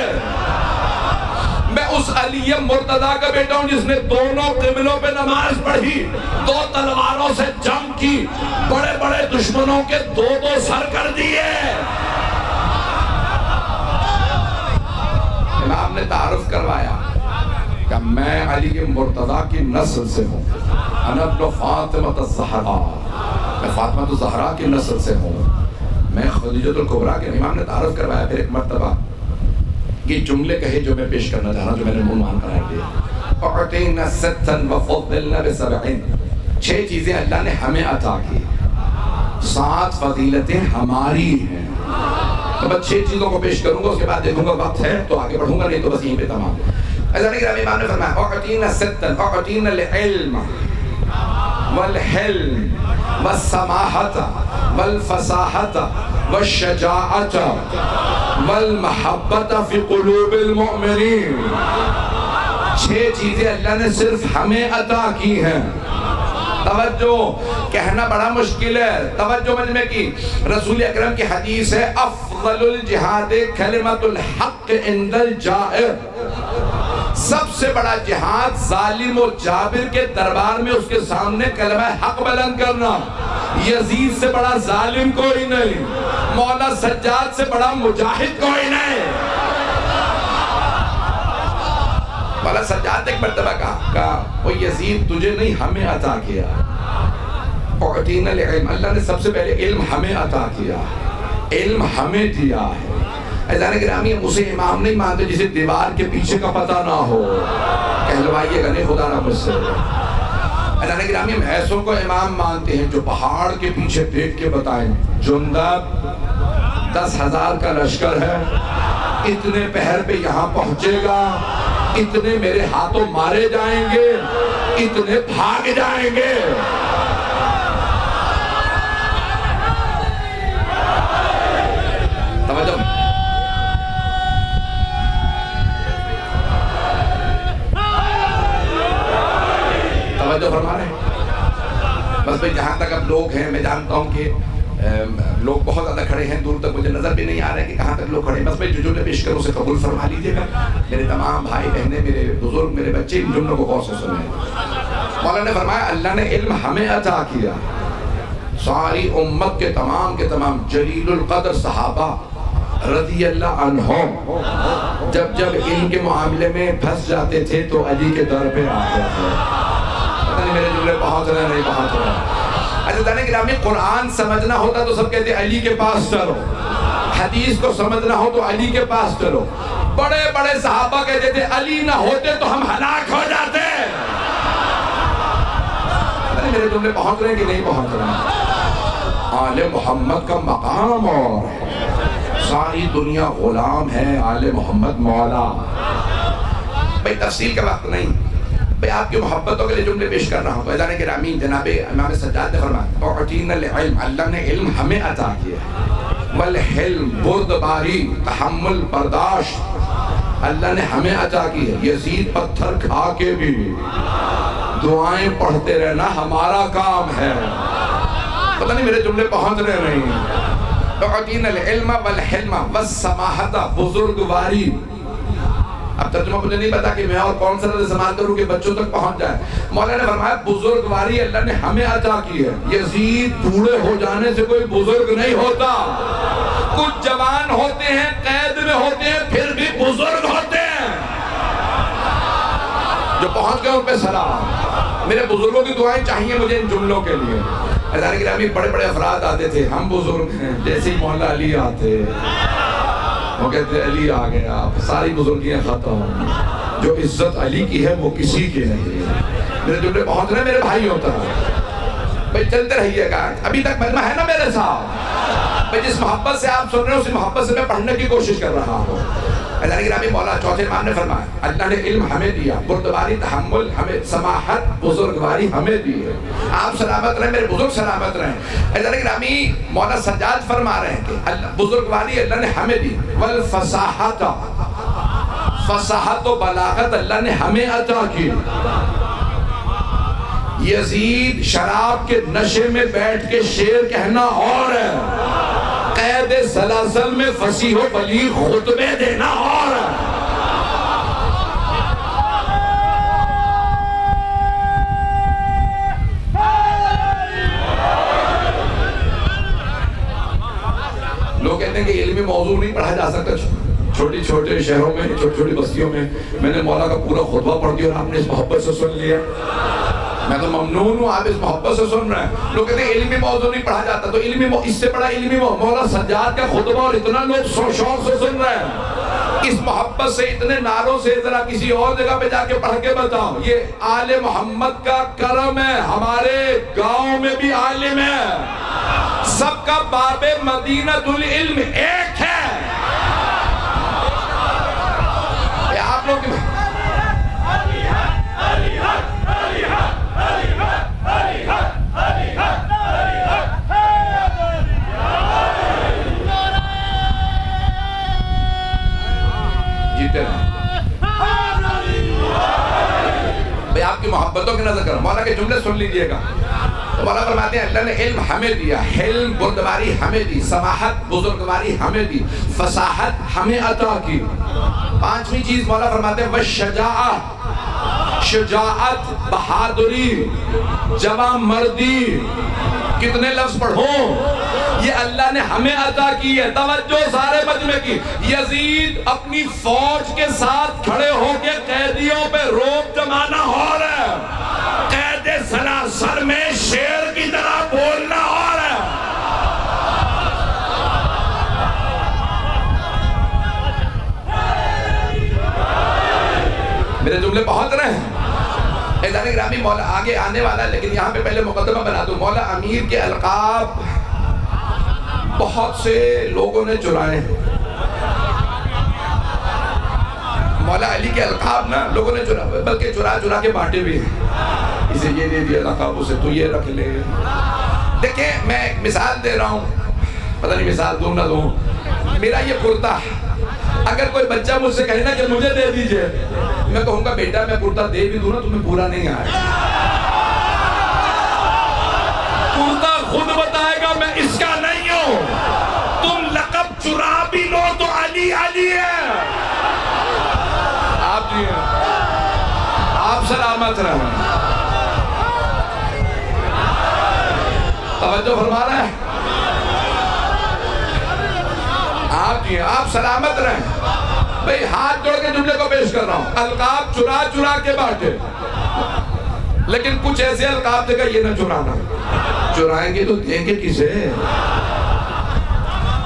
میں اس علی مرتضی کا بیٹا ہوں جس نے دونوں قبلوں پہ نماز پڑھی, 2 تلواروں سے جنگ کی, بڑے بڑے دشمنوں کے 2 سر کر دیے. امام نے تعارف کروایا کہ میں علی مرتضی کی نسل سے ہوں. انا ابن فاطمہ الزہرا, میں فاطمہ الزہرا کی نسل سے ہوں. میں خدیجہ الکبریٰ کے. امام نے تعارف کروایا. پھر ایک مرتبہ یہ جملے کہے جو میں پیش کرنا چاہ رہا ہوں, جو میں نے عنوان قرار دیا. اعطینا ستا وفضلنا بسبع, 6 چیزیں اللہ نے ہمیں عطا کی, 7 فضیلتیں ہماری ہیں. تو بس 6 چیزوں کو پیش کروں گا, اس کے بعد دیکھوں گا وقت ہے تو آگے بڑھوں گا, نہیں تو بس یہیں پہ تمام. اذان گرامی, امام نے فرمایا اعطینا ستا, اعطینا العلم والحلم والسماحت والفصاحت والشجاعت والمحبت فی قلوب المؤمنین. 6 چیزیں اللہ نے صرف ہمیں عطا کی ہیں. توجہ, کہنا بڑا مشکل ہے, توجہ مجمع کی. رسول اکرم کی حدیث ہے افضل الجہاد کلمۃ الحق عند الجائر, سب سے بڑا جہاد ظالم و جابر کے دربار میں اس کے سامنے کلمہ حق بلند کرنا. یزید سے بڑا ظالم کوئی نہیں, مولا سجاد سے بڑا مجاہد کوئی نہیں. مولا سجاد ایک مرتبہ کہا وہ یزید تجھے نہیں ہمیں عطا کیا. اعطینا العلم, اللہ نے سب سے پہلے علم ہمیں عطا کیا, علم ہمیں دیا ہے. اذان گرامی, اسے امام نہیں مانتے جسے دیوار کے پیچھے کا پتہ نہ ہو. کہلوائیے گا نہیں خدا نہ مجھ سے. اذان گرامی, ہم ایسوں کو امام مانتے ہیں جو پہاڑ کے پیچھے دیکھ کے بتائیں جندب 10,000 کا لشکر ہے, اتنے پہر پہ یہاں پہنچے گا، اتنے میرے ہاتھوں مارے جائیں گے، اتنے بھاگ جائیں گے۔ توجہ فرما رہے ہیں۔ بس بھئی جہاں تک اب لوگ ہیں، میں جانتا ہوں کہ لوگ بہت زیادہ کھڑے ہیں، دور تک مجھے نظر بھی نہیں آ رہا ہے کہ کہاں تک لوگ کھڑے ہیں۔ بس بھئی جو جملے پیش کروں اسے قبول فرما لیجیے گا۔ میرے تمام بھائی بہنیں، میرے بزرگ، میرے بچے، ان جملوں کو غور سے سنیں۔ مولا نے فرمایا اللہ نے علم ہمیں عطا کیا، ساری امت کے تمام جلیل القدر صحابہ رضی اللہ عنہم جب ان کے معاملے میں پھنس جاتے تھے تو علی کے در پہ آتے تھے۔ پتہ نہیں میرے جملے پہنچ رہے ہیں نہیں پہنچ رہے ہیں۔ عزیزان گرامی، قرآن سمجھنا ہوتا تو سب کہتے ہیں علی کے پاس چلو، حدیث کو سمجھنا ہو تو علی کے پاس چلو۔ بڑے بڑے صحابہ کہتے تھے علی نہ ہوتے تو ہم ہلاک ہو جاتے۔ میرے جملے پہنچ رہے ہیں کہ نہیں پہنچ رہے ہیں؟ آل محمد کا مقام اور ساری دنیا غلام ہے آل محمد مولا۔ بھئی تفصیل کا وقت نہیں، بھئی آپ کی محبتوں کے لئے جملے پیش کر رہا ہوں۔ عزیزان گرامی، جناب امام سجاد نے فرمایا اعطینا العلم، اللہ نے علم ہمیں عطا کیا ہے، والحلم بردباری، تحمل برداشت اللہ نے ہمیں عطا کی ہے۔ یزید پتھر کھا کے بھی دعائیں پڑھتے رہنا ہمارا کام ہے۔ پتہ نہیں میرے جملے پہنچ رہے نہیں۔ اعطینا العلم والحلم والسماحت، بزرگواری۔ اب ترجمہ مجھے نہیں پتا کہ میں اور کون سا لفظ استعمال کروں کہ بچوں تک پہنچ جائے۔ مولا نے فرمایا بزرگواری اللہ نے ہمیں عطا کی ہے۔ یزید بوڑھے ہو جانے سے کوئی بزرگ نہیں ہوتا۔ کچھ جوان ہوتے ہیں، قید میں ہوتے ہیں، پھر بھی بزرگ ہوتے ہیں۔ جو پہنچ گئے ان پہ سلام۔ میرے بزرگوں کی دعائیں چاہیے مجھے ان جملوں کے لیے۔ عزیزان گرامی، بڑے بڑے افراد آتے تھے، ہم بزرگ ہیں، جیسے ہی مولا علی آتے وہ کہتے علی آ گیا، ساری بزرگیاں ختم۔ جو عزت علی کی ہے وہ کسی کی نہیں۔ میرے جملے پہنچ رہے ہیں میرے بھائی ہوتا ہے۔ بھئی چلتے رہیے گا، ابھی تک مجمع ہے نا میرے ساتھ؟ بھئی جس محبت سے آپ سن رہے ہیں اسی محبت سے میں پڑھنے کی کوشش کر رہا ہوں۔ عزیزان گرامی، مولا چوتھے امام نے فرمایا اللہ نے علم ہمیں دیا، بردباری، تحمل ہمیں، سماحت، بزرگواری ہمیں دی ہے۔ آپ سلامت رہیں، میرے بزرگ سلامت رہیں۔ عزیزان گرامی، مولا سجاد فرما رہے ہیں کہ بزرگواری اللہ نے ہمیں دی، والفصاحت، فصاحت و بلاغت اللہ نے ہمیں عطا کی۔ یزید شراب کے نشے میں بیٹھ کے شعر کہنا اور ہے، قید سلاسل میں فصیح و بلیغ خطبے دینا اور ہے۔ لوگ کہتے ہیں کہ علمی موضوع نہیں پڑھا جا سکتا۔ چھوٹی چھوٹے شہروں میں، چھوٹی چھوٹی بستیوں میں میں نے مولا کا پورا خطبہ پڑھ دیا اور آپ نے اس محبت سے سن لیا۔ میں تو ممنون ہوں، آپ اس محبت سے سن رہے ہیں۔ لوگ کہتے ہیں علمی موضوع نہیں پڑھا جاتا، تو اس سے بڑا علمی مولا سجاد کا خطبہ اور اتنا لوگ شوق سے سن رہے ہیں۔ اس محبت سے، اتنے نعروں سے ذرا کسی اور جگہ پہ جا کے پڑھ کے بتاؤ۔ یہ آل محمد کا کرم ہے، ہمارے گاؤں میں بھی عالم ہے، سب کا باب مدینۃ العلم ایک ہے۔ آپ لوگ جیتے رہے بھئی، آپ کی محبتوں کی نظر کرو۔ مولا کے جملے سن لیجئے گا۔ تو مولا فرماتے ہیں اللہ نے علم ہمیں دیا، حلم بردباری ہمیں دی، سماحت بزرگواری ہمیں دی، فصاحت ہمیں عطا کی۔ پانچویں چیز مولا فرماتے ہیں وَالشَّجَاعَةِ، شجاعت، بہادری، جواں مردی۔ کتنے لفظ پڑھوں؟ یہ اللہ نے ہمیں عطا کی ہے۔ توجہ سارے مجمع کی۔ یزید اپنی فوج کے ساتھ کھڑے ہو کے قیدیوں پہ روب جمانا ہو رہا ہے، قید سلاسل میں شیر کی طرح بولنا ہو رہا ہے۔ میرے جملے پہنچ رہے ہیں؟ عزیزان گرامی، مولا آگے آنے والا ہے، لیکن یہاں پہ پہلے مقدمہ بنا دوں۔ مولا امیر کے القاب بہت سے لوگوں نے چرائے ہیں۔ مولا علی کے القاب نا لوگوں نے بلکہ چرا کے بانٹے بھی ہیں. اسے یہ دے دیا لقب، اسے تو یہ رکھ لے. دیکھیں میں ایک مثال دے رہا ہوں، پتہ نہیں مثال دوں نہ دوں. میرا یہ کرتا اگر کوئی بچہ مجھ سے کہے نا کہ مجھے دے دیجئے، میں کہوں گا بیٹا میں کرتا دے بھی دوں نا تمہیں پورا نہیں آئے. کرتا خود بتائے گا میں اس کا نہیں ہوں. تم لقب چرا بھی لو تو علی علی ہے. آپ جی آپ سلامت رہیں. توجہ فرما رہے ہیں آپ جی آپ سلامت رہیں. بھئی ہاتھ جوڑ کے جملے کو پیش کر رہا ہوں. القاب چرا کے بانٹے، لیکن کچھ ایسے القاب تھے کہ یہ نہ چرانا. چرائیں گے تو دیں گے کسے؟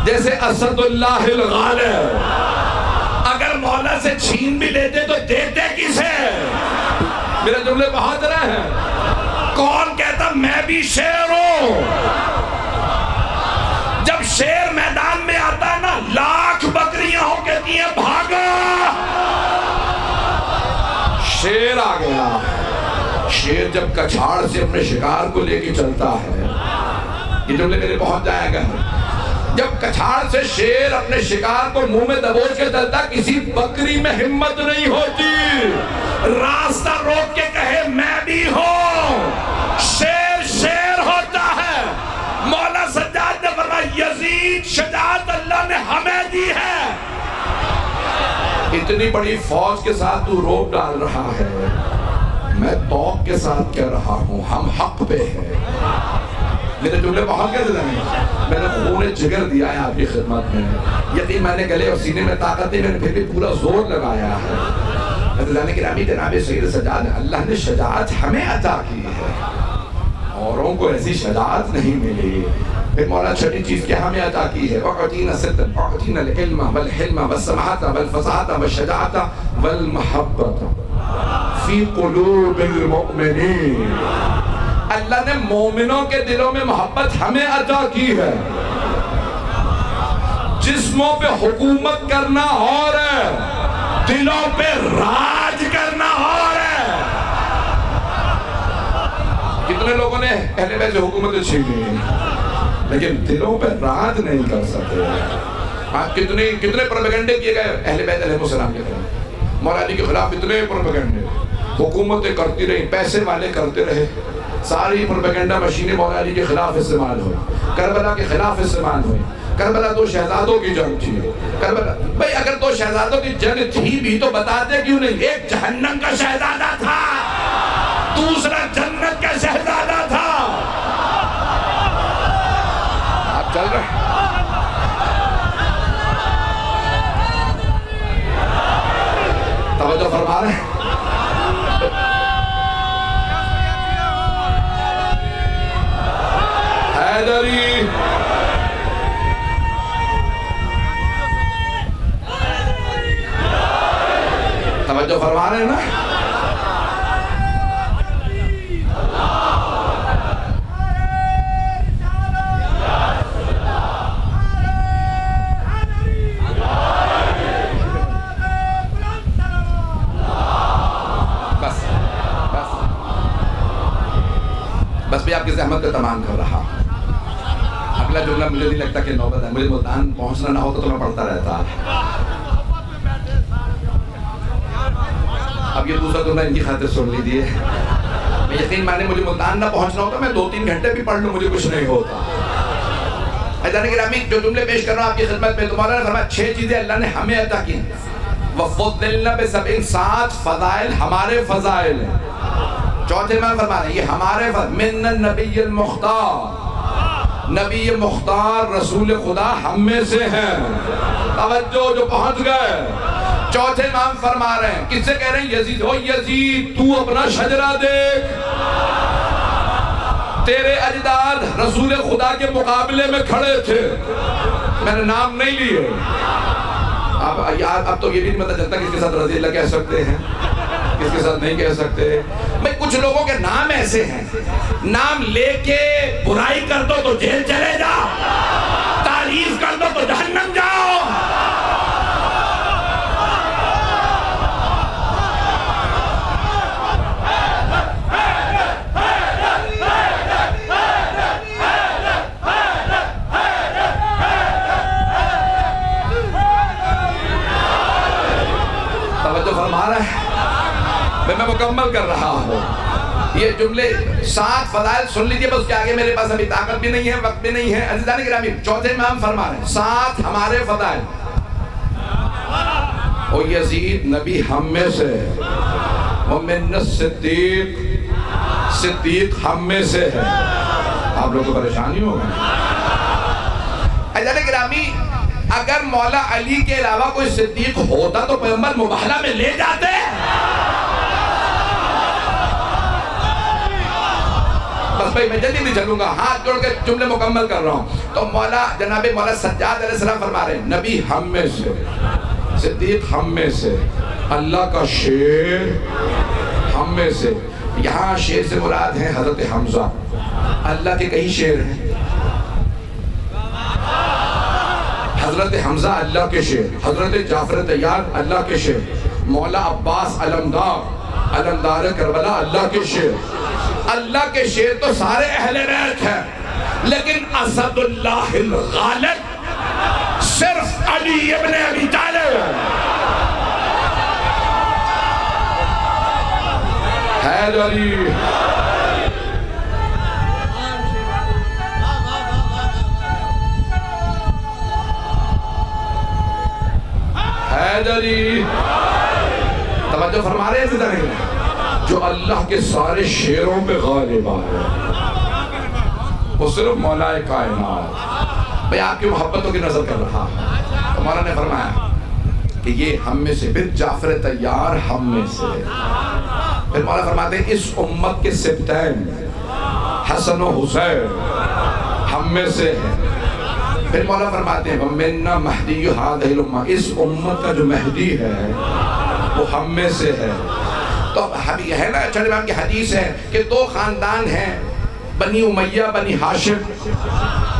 جیسے اسد اللہ الغالب، اگر مولا سے چھین بھی لیتے تو دیتے کسے؟ میرے جملے پہنچ رہے ہیں. کون کہتا میں بھی شیر ہوں؟ جب شیر میدان میں آتا ہے نا لاکھ بکریاں ہو کہتی ہیں بھاگا. شیر آ گیا. شیر جب کچھاڑ سے اپنے شکار کو لے کے چلتا ہے، یہ جملے میرے پہنچ جائے گا. جب کچھاڑ سے شیر اپنے شکار کو منہ میں دبوچ کے چلتا، کسی بکری میں ہمت نہیں ہوتی راستہ روک کے کہے میں بھی ہوں. شیر شیر ہوتا ہے. مولا سجاد نے فرمایا یزید شجاعت اللہ نے ہمیں دی ہے. اتنی بڑی فوج کے ساتھ تو روک ڈال رہا ہے، میں توق کے ساتھ کہہ رہا ہوں ہم حق پہ ہیں. میرے جملے بہت کہتے ہیں. میں نے خون جگر دیا ہے آپ کی خدمت میں. یقین میں نے گلے اور سینے میں طاقت دی، میں نے پھر بھی پورا زور لگایا ہے. حضرت گرامی جناب سید سجاد اللہ نے شجاعت ہمیں عطا کی ہے، اوروں کو ایسی شجاعت نہیں ملی. پھر مولا چھٹی چیز کیا ہمیں عطا کی ہے؟ وَعْتِينَ صِدْقًا وَعْتِينَ الْعِلْمَ وَالْحِلْمَ وَالسَّمَحَةَ وَالْفَصَاحَةَ وَالشَّجَاعَةَ وَالْمَحَبَّةَ فِي قُلُوبِ الْمُؤْمِنِينَ. اللہ نے مومنوں کے دلوں میں محبت ہمیں عطا کی ہے. جسموں پہ حکومت کرنا اور ہے، دلوں پہ راج کرنا اور ہے. کتنے لوگوں نے اہل بیت سے حکومتیں چھینی لیکن دلوں پہ راج نہیں کر سکتے. کتنے پروپیگنڈے کیے گئے اہل بیت علیہ السلام کے خلاف. مولا علی کے خلاف اتنے پروپیگنڈے. حکومتیں کرتی رہی، پیسے والے کرتے رہے. ساری پروپیگنڈا مشینیں مولا علی کے خلاف استعمال ہوئی، کربلا کے خلاف استعمال ہوئی. کربلا دو شہزادوں کی جنگ تھی. کربلا بھئی اگر دو شہزادوں کی جنگ تھی بھی تو بتاتے کیوں نہیں؟ ایک جہنم کا شہزادہ تھا، دوسرا جنت کا شہزادہ تھا. آپ چل رہے ہیں توجہ فرما رہے ہیں. حیدری توجہ فرما رہے ہیں نا. بس بھی آپ کی زحمت کا تمام کر رہا. اگلا جملہ مجھے نہیں لگتا کہ نوبت ہے. مجھے ملتان پہنچنا نہ ہوتا تو میں پڑھتا رہتا. اب یہ دوسرا جملہ ان کی خاطر سن لیجیے. میں یقین مانے مجھے ملتان نہ پہنچنا ہوتا میں 2-3 گھنٹے بھی پڑھ لوں مجھے کچھ نہیں ہوتا. حضرت گرامی جو جملے پیش کر رہا ہوں آپ کی خدمت میں، تمہارا نے فرمایا 6 چیزیں اللہ نے ہمیں عطا کی. وَفُضِّلْنَا بِسَبْعٍ 7 فضائل ہمارے فضائل ہیں. چوتھے میں فرما رہے ہیں یہ ہمارے من النبی المختار، نبی مختار رسول خدا ہم میں سے ہیں. توجہ جو پہنچ گئے. چوتھے امام فرما رہے ہیں کس سے کہہ رہے ہیں؟ یزید. او یزید تو اپنا شجرہ دیکھ، تیرے اجداد رسول خدا کے مقابلے میں کھڑے تھے. میں نے نام نہیں لیے. اب تو یہ بھی نہیں پتہ چلتا کس کے ساتھ رضی اللہ کہہ سکتے ہیں کس کے ساتھ نہیں کہہ سکتے. میں کچھ لوگوں کے نام ایسے ہیں نام لے کے برائی کر دو تو جیل چلے جاؤ، تعریف کر دو تو جہنم جاؤ. میں مکمل کر رہا ہوں یہ جملے 7 فضائل سن لیجئے، بس کے آگے میرے پاس ابھی طاقت بھی نہیں ہے، وقت بھی نہیں ہے۔ عزیزان گرامی، چوتھے امام فرما رہے ہیں 7 ہمارے فضائل۔ او یزید نبی ہم میں سے، ومن الصدیق، صدیق ہم میں سے ہے۔ آپ لوگ کو پریشانی ہوگا۔ عزیزان گرامی، اگر مولا علی کے علاوہ کوئی صدیق ہوتا تو پیغمبر مباہلہ میں لے جاتے۔ بس بھائی میں جلدی نہیں چلوں گا، ہاتھ جوڑ کے جملے مکمل کر رہا ہوں۔ تو جناب مولا سجاد علیہ السلام فرما رہے ہیں نبی ہم میں سے، صدیق ہم میں سے، اللہ کا شیر ہم میں سے۔ یہاں شیر سے مراد ہیں حضرت حمزہ۔ اللہ کے کئی شیر ہیں، حضرت حمزہ اللہ کے شیر، حضرت جعفر طیار اللہ کے شیر، مولا عباس علمدار کربلا اللہ کے شیر۔ اللہ کے شیر تو سارے اہل بیت ہیں، لیکن اسد اللہ الغالب صرف علی ابن ابی طالب حید علی۔ حید علی، توجہ فرما رہے ہیں زندہ نہیں، جو اللہ کے سارے شیروں پہ غالب آئے، وہ صرف مولا کائنات۔ میں آپ کی محبتوں کی نظر کر رہا ہوں، تو مولا نے فرمایا کہ یہ ہم میں سے، پھر جعفر طیار ہم میں سے۔ پھر مولا فرماتے ہیں اس امت کے سبتین حسن و حسین ہم میں سے ہے۔ پھر مولا فرماتے ہیں وَمِنَّا مَهْدِيُّ هَذِهِ الْأُمَّةِ، اس امت کا جو مہدی ہے وہ ہم میں سے ہے۔ تو ہے نا اچھا امام کی حدیث ہے کہ 2 خاندان ہیں، بنی امیہ بنی ہاشم۔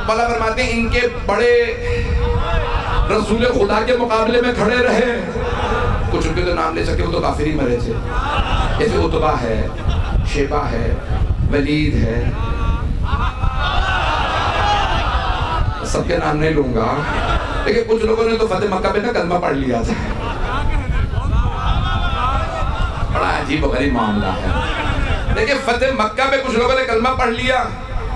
مولا فرماتے ہیں ان کے بڑے رسول خدا کے مقابلے میں کھڑے رہے، کچھ ان کے تو نام لے سکے، وہ تو کافر ہی مرے تھے، جیسے عتبہ ہے، شیبہ ہے، ولید ہے، سب کے نام نہیں لوں گا، لیکن کچھ لوگوں نے تو فتح مکہ پہ نا کلمہ پڑھ لیا تھا۔ بڑا عجیب و غریب معاملہ ہے، لیکن فتح مکہ پہ کچھ لوگوں نے کلمہ پڑھ لیا۔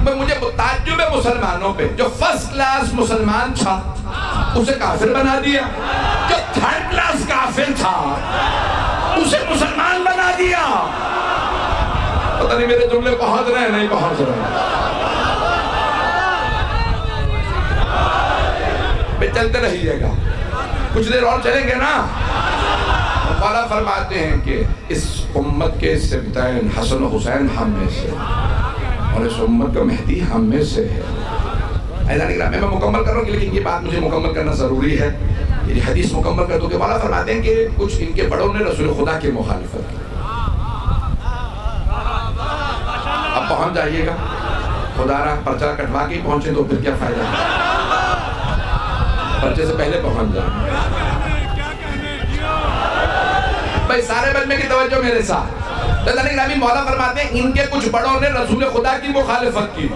مجھے تعجب ہے مسلمانوں پہ، جو فرسٹ کلاس مسلمان تھا اسے کافر بنا دیا، جو تھرڈ کلاس کافر تھا اسے مسلمان بنا دیا۔ پتہ نہیں میرے جملے پہنچ رہے ہیں نہیں پہنچ رہے ہیں، چلتے رہیے گا، کچھ دیر اور چلیں گے نا۔ مولا فرماتے ہیں کہ اس امت کے سبتین حسن و حسین ہم میں سے، اور اس امت کا مہدی ہم میں سے ہے۔ عزیزان گرامی، میں مکمل کر رہا ہوں لیکن یہ بات مجھے مکمل کرنا ضروری ہے، یہ حدیث مکمل کر دوں کہ مولا فرماتے ہیں کہ کچھ ان کے بڑوں نے رسول خدا کی مخالفت کی۔ اب پہنچ جائیے گا، خدا را پرچہ کٹوا کے پہنچے تو پھر کیا فائدہ ہے، پرچے سے پہلے پہنچ جائیں۔ بھائی سارے بلمے کی توجہ میرے ساتھ۔ عزیزان گرامی، مولا فرماتے ہیں ان کے کچھ بڑوں نے رسول خدا کی مخالفت کی،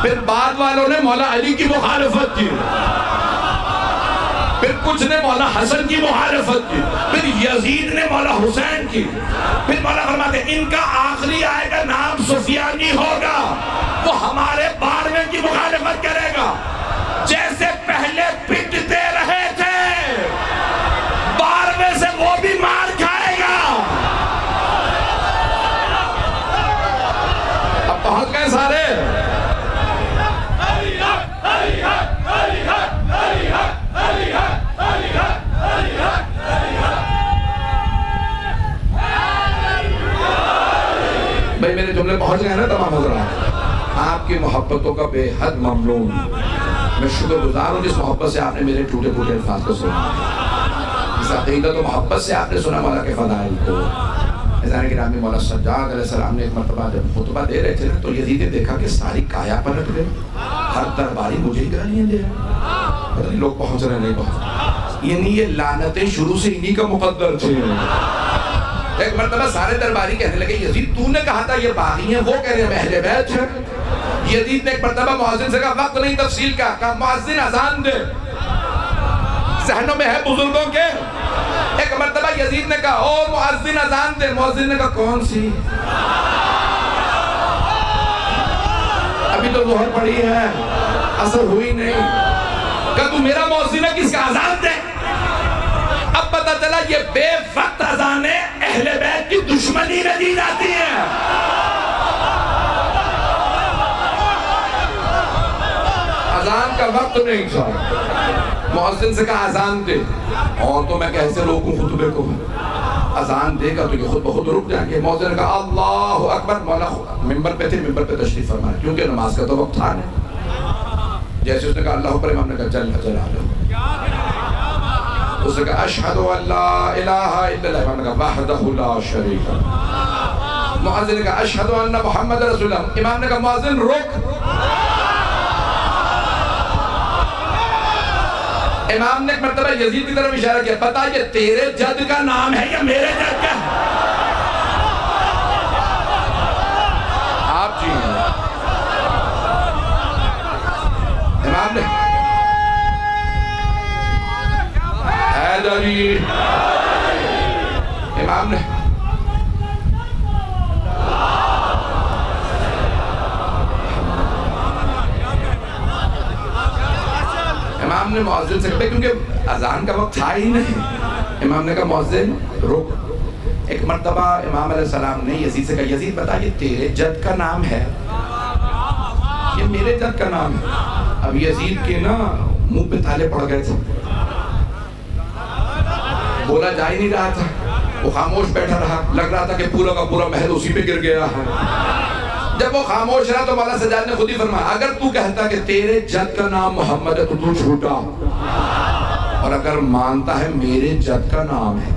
پھر بعد والوں نے مولا علی کی مخالفت کی، پھر کچھ نے مولا حسن کی مخالفت کی، پھر یزید نے مولا حسین کی، پھر مولا فرماتے ہیں ان کا آخری آئے گا نام سفیانی ہوگا، وہ ہمارے 12ویں کی مخالفت کرے گا۔ جیسے پہلے پٹتے رہے تھے 12ویں سے وہ بھی مار کھائے گا۔ اب پہنچ گئے سارے۔ بھائی میرے جملے پہنچ گئے نا تمام حضرات؟ آپ کی محبتوں کا بے حد ممنون، میں شکر گزار ہوں جس محبت سے آپ نے میرے ٹوٹے پھوٹے الفاظ کو سنا، اس عقیدت و محبت سے آپ نے سنا مولا کے فضائل کو۔ عزیزان گرامی، مولا سجاد علیہ السلام نے ایک مرتبہ جب خطبہ دے رہے تھے نا تو یزید نے دیکھا کہ ساری کایا پلٹ گئی، ہر درباری مجھے ہی گالیاں دے رہے، پتہ نہیں لوگ پہنچ رہے نہیں پہنچ، یعنی یہ لعنتیں شروع سے انہی کا مقدر تھے۔ ایک مرتبہ سارے درباری کہنے لگے یزید تو نے کہا تھا یہ باغی ہیں، وہ کہہ رہے ہیں اہل بیت ہیں۔ یزید نے ایک مرتبہ مؤذن سے کہا وقت نہیں تفصیل کا، کہا مؤذن اذان دے، ذہنوں میں ہے بزرگوں کے ایک مرتبہ یزید نے کہا او مؤذن اذان دے. مؤذن نے کہا کون سی؟ ابھی تو ظہر پڑی ہے, عصر ہوئی نہیں. کہا تو میرا مؤذن ہے, کس کا اذان دے؟ اب پتہ چلا یہ بے وقت اذانیں اہل بیت کی دشمنی میں دی جاتی ہیں. اذان کا وقت نہیں تھا. مؤذن سے کہا اذان دے. اور تو میں کیسے روکوں خطبے کو؟ اذان دے گا تو یہ خود بخود رک جائیں گے. مؤذن نے کہا اللہ اکبر. مولا ممبر پہ تھے, ممبر پہ تشریف فرمائے کیونکہ نماز کا تو وقت تھا نہیں. جیسے اس نے کہا اللہ اکبر, امام نے کہا جل جلالہ. اس نے کہا اشہد ان لا الہ الا اللہ. امام نے کہا وحدہ لا شریک لہ. مؤذن نے کہا اشہد ان محمد رسول اللہ. امام نے کہا مؤذن رک. امام نے ایک مرتبہ یزید کی طرف اشارہ کیا, پتا یہ تیرے جد کا نام ہے یا میرے جد کا؟ آپ جی امام نے حیدری. امام نے امام نے مؤذن سے کہا, کیونکہ اذان کا وقت تھا ہی نہیں. امام نے کہا مؤذن رک. ایک مرتبہ امام علیہ السلام نے یزید سے کہا یزید بتا یہ تیرے جد کا نام ہے یہ میرے جد کا نام ہے؟ اب یزید کے نا منہ پہ تالے پڑ گئے تھے, بولا جا ہی نہیں رہا تھا. وہ خاموش بیٹھا رہا, لگ رہا تھا کہ پورا کا پورا محل اسی پہ گر گیا ہے. جب وہ خاموش رہا تو مولا سجاد نے خود ہی فرمایا اگر تو کہتا کہ تیرے جد کا نام محمد ہے تو تو جھوٹا, اور اگر مانتا ہے میرے جد کا نام ہے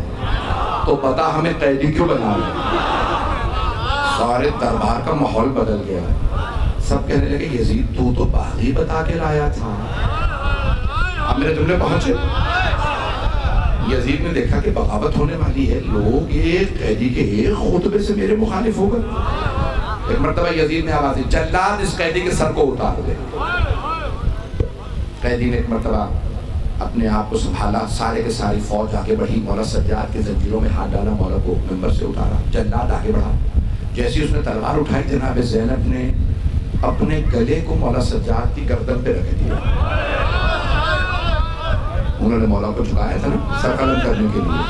تو بتا ہمیں قیدی کیوں بنا لیا. سارے دربار کا ماحول بدل گیا. سب کہنے لگے یزید تو بات ہی بتا کے لایا تھا. اب میرے جملے پہنچے. یزید نے دیکھا کہ بغاوت ہونے والی ہے, لوگ ایک قیدی کے ایک خطبے سے میرے مخالف ہو گئے. ایک مرتبہ یزید نے آواز دی جلاد اس قیدی کے سر کو اتار دے. قیدی نے ایک مرتبہ اپنے آپ کو سنبھالا, سارے کے ساری فوج آگے بڑھی. مولا سجاد کے زنجیروں میں ہاتھ ڈالا, مولا کو ممبر سے اتارا. جلاد آگے بڑھا. جیسے اس نے تلوار اٹھائی جناب زینب نے اپنے گلے کو مولا سجاد کی گردن پہ رکھ دیا. انہوں نے مولا کو جھکایا تھا نا سر قلم کرنے کے لیے.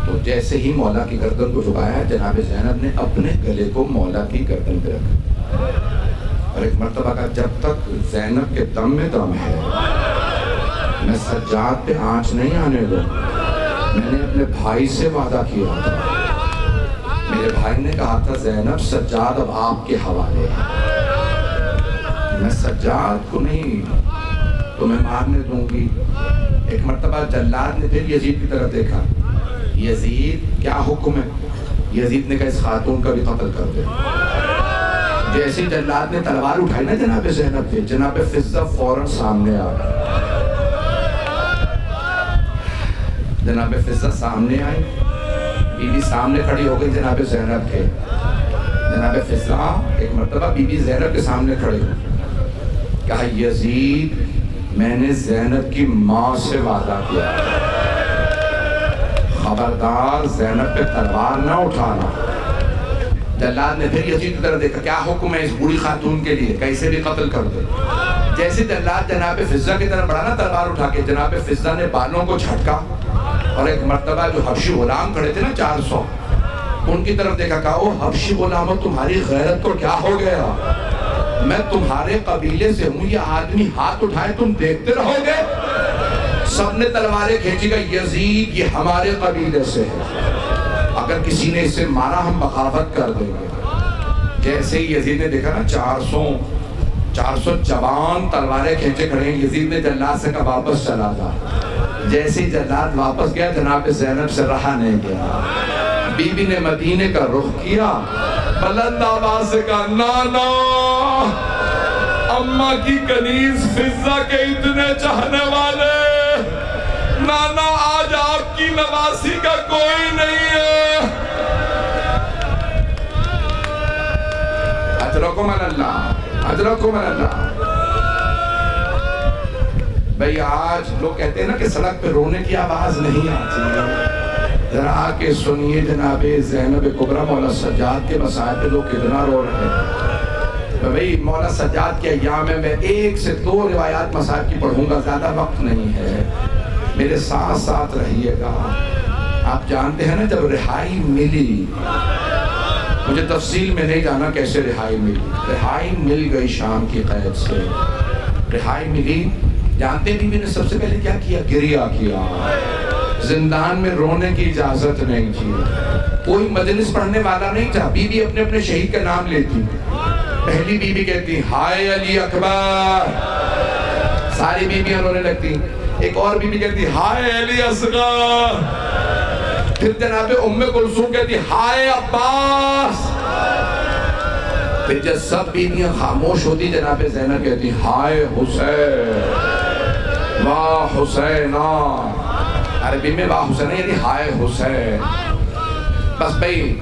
تو جیسے ہی مولا کی گردن کو جھکایا جناب زینب نے اپنے گلے کو مولا کی گردن پہ رکھا. اور ایک مرتبہ کا جب تک زینب کے دم میں دم ہے میں سجاد پہ آنچ نہیں آنے دوں. میں نے اپنے بھائی سے وعدہ کیا تھا. میرے بھائی نے کہا تھا زینب سجاد اب آپ کے حوالے ہے, میں سجاد کو نہیں تمہیں مارنے دوں گی. ایک مرتبہ جلاد نے پھر یزید کی طرف دیکھا. یزید کیا حکم ہے؟ یزید نے کہا اس خاتون کا بھی قتل کر دے. جیسے جلاد نے تلوار اٹھائی نا جناب زینب پہ, جناب فضہ فوراً سامنے آ گئی. جناب فضہ سامنے آئی, بی بی سامنے کھڑی ہو گئی جناب زینب کے. جناب فضہ ایک مرتبہ بی بی زینب کے سامنے کھڑی ہو, کہا یزید میں نے زینب کی ماں سے وعدہ کیا, خبردار زینب پہ تلوار نہ اٹھانا. جلاد نے پھر یزید کی طرف دیکھا, کیا حکم ہے اس بوڑھی خاتون کے لیے, کیسے بھی قتل کر دے. جیسے جلاد جناب فضہ کی طرف بڑھا نا تلوار اٹھا کے, جناب فضہ نے بالوں کو جھٹکا اور ایک مرتبہ جو حبشی غلام کھڑے تھے نا 400 ان کی طرف دیکھا, کہا او حبشی غلاموں تمہاری غیرت کو کیا ہو گیا, میں تمہارے قبیلے سے ہوں, یہ آدمی ہاتھ اٹھائے تم دیکھتے رہو گے. سب نے تلواریں کھینچی, گا یزید یہ ہمارے قبیلے سے ہے, اگر کسی نے اسے مارا ہم بغاوت کر دیں گے. جیسے ہی یزید نے دیکھا نا 400 جوان تلواریں کھینچے کھڑے ہیں, یزید نے جلاد سے کہا واپس چلا جا. جیسے ہی جلاد واپس گیا جناب زینب سے رہا نہیں گیا. بی بی نے مدینے کا رخ کیا, بلند آواز سے کہا نانا اماں کی کنیز فضہ کے اتنے چاہنے والے, نانا آج آپ کی نواسی کا کوئی نہیں ہے. اجرکم اللہ, اجرکم اللہ. بھئی آج لوگ کہتے ہیں نا کہ سڑک پہ رونے کی آواز نہیں آتی، ذرا آ کے سنیے جناب زینب کبریٰ مولا سجاد کے مسائل پہ لوگ کتنا رو رہے ہیں۔ بھئی مولا سجاد کے ایام میں 1 سے 2 روایات مسائل کی پڑھوں گا، زیادہ وقت نہیں ہے، میرے ساتھ ساتھ رہیے گا۔ آپ جانتے ہیں نا جب رہائی ملی، مجھے تفصیل میں نہیں جانا کیسے رہائی ملی، رہائی مل گئی شام کی قید سے، رہائی ملی، جانتے بی بی نے سب سے پہلے کیا کیا؟ گریہ کیا۔ زندان میں رونے کی اجازت نہیں تھی، کوئی مجلس پڑھنے والا نہیں تھا، بی بی اپنے اپنے شہید کا نام لیتی، پہلی بی بی کہتی ہائے علی اکبر، ساری بیویاں رونے لگتی، ایک اور بی بی کہتی ہائے علی اصغر، پھر جناب ام کلثوم کہتی ہائے عباس، پھر جب سب بیویاں خاموش ہوتی جناب زینب کہتی ہائے حسین، واہ حسینہ، عربی میں واہ حسینہ یعنی ہائے حسین۔ بس بھئی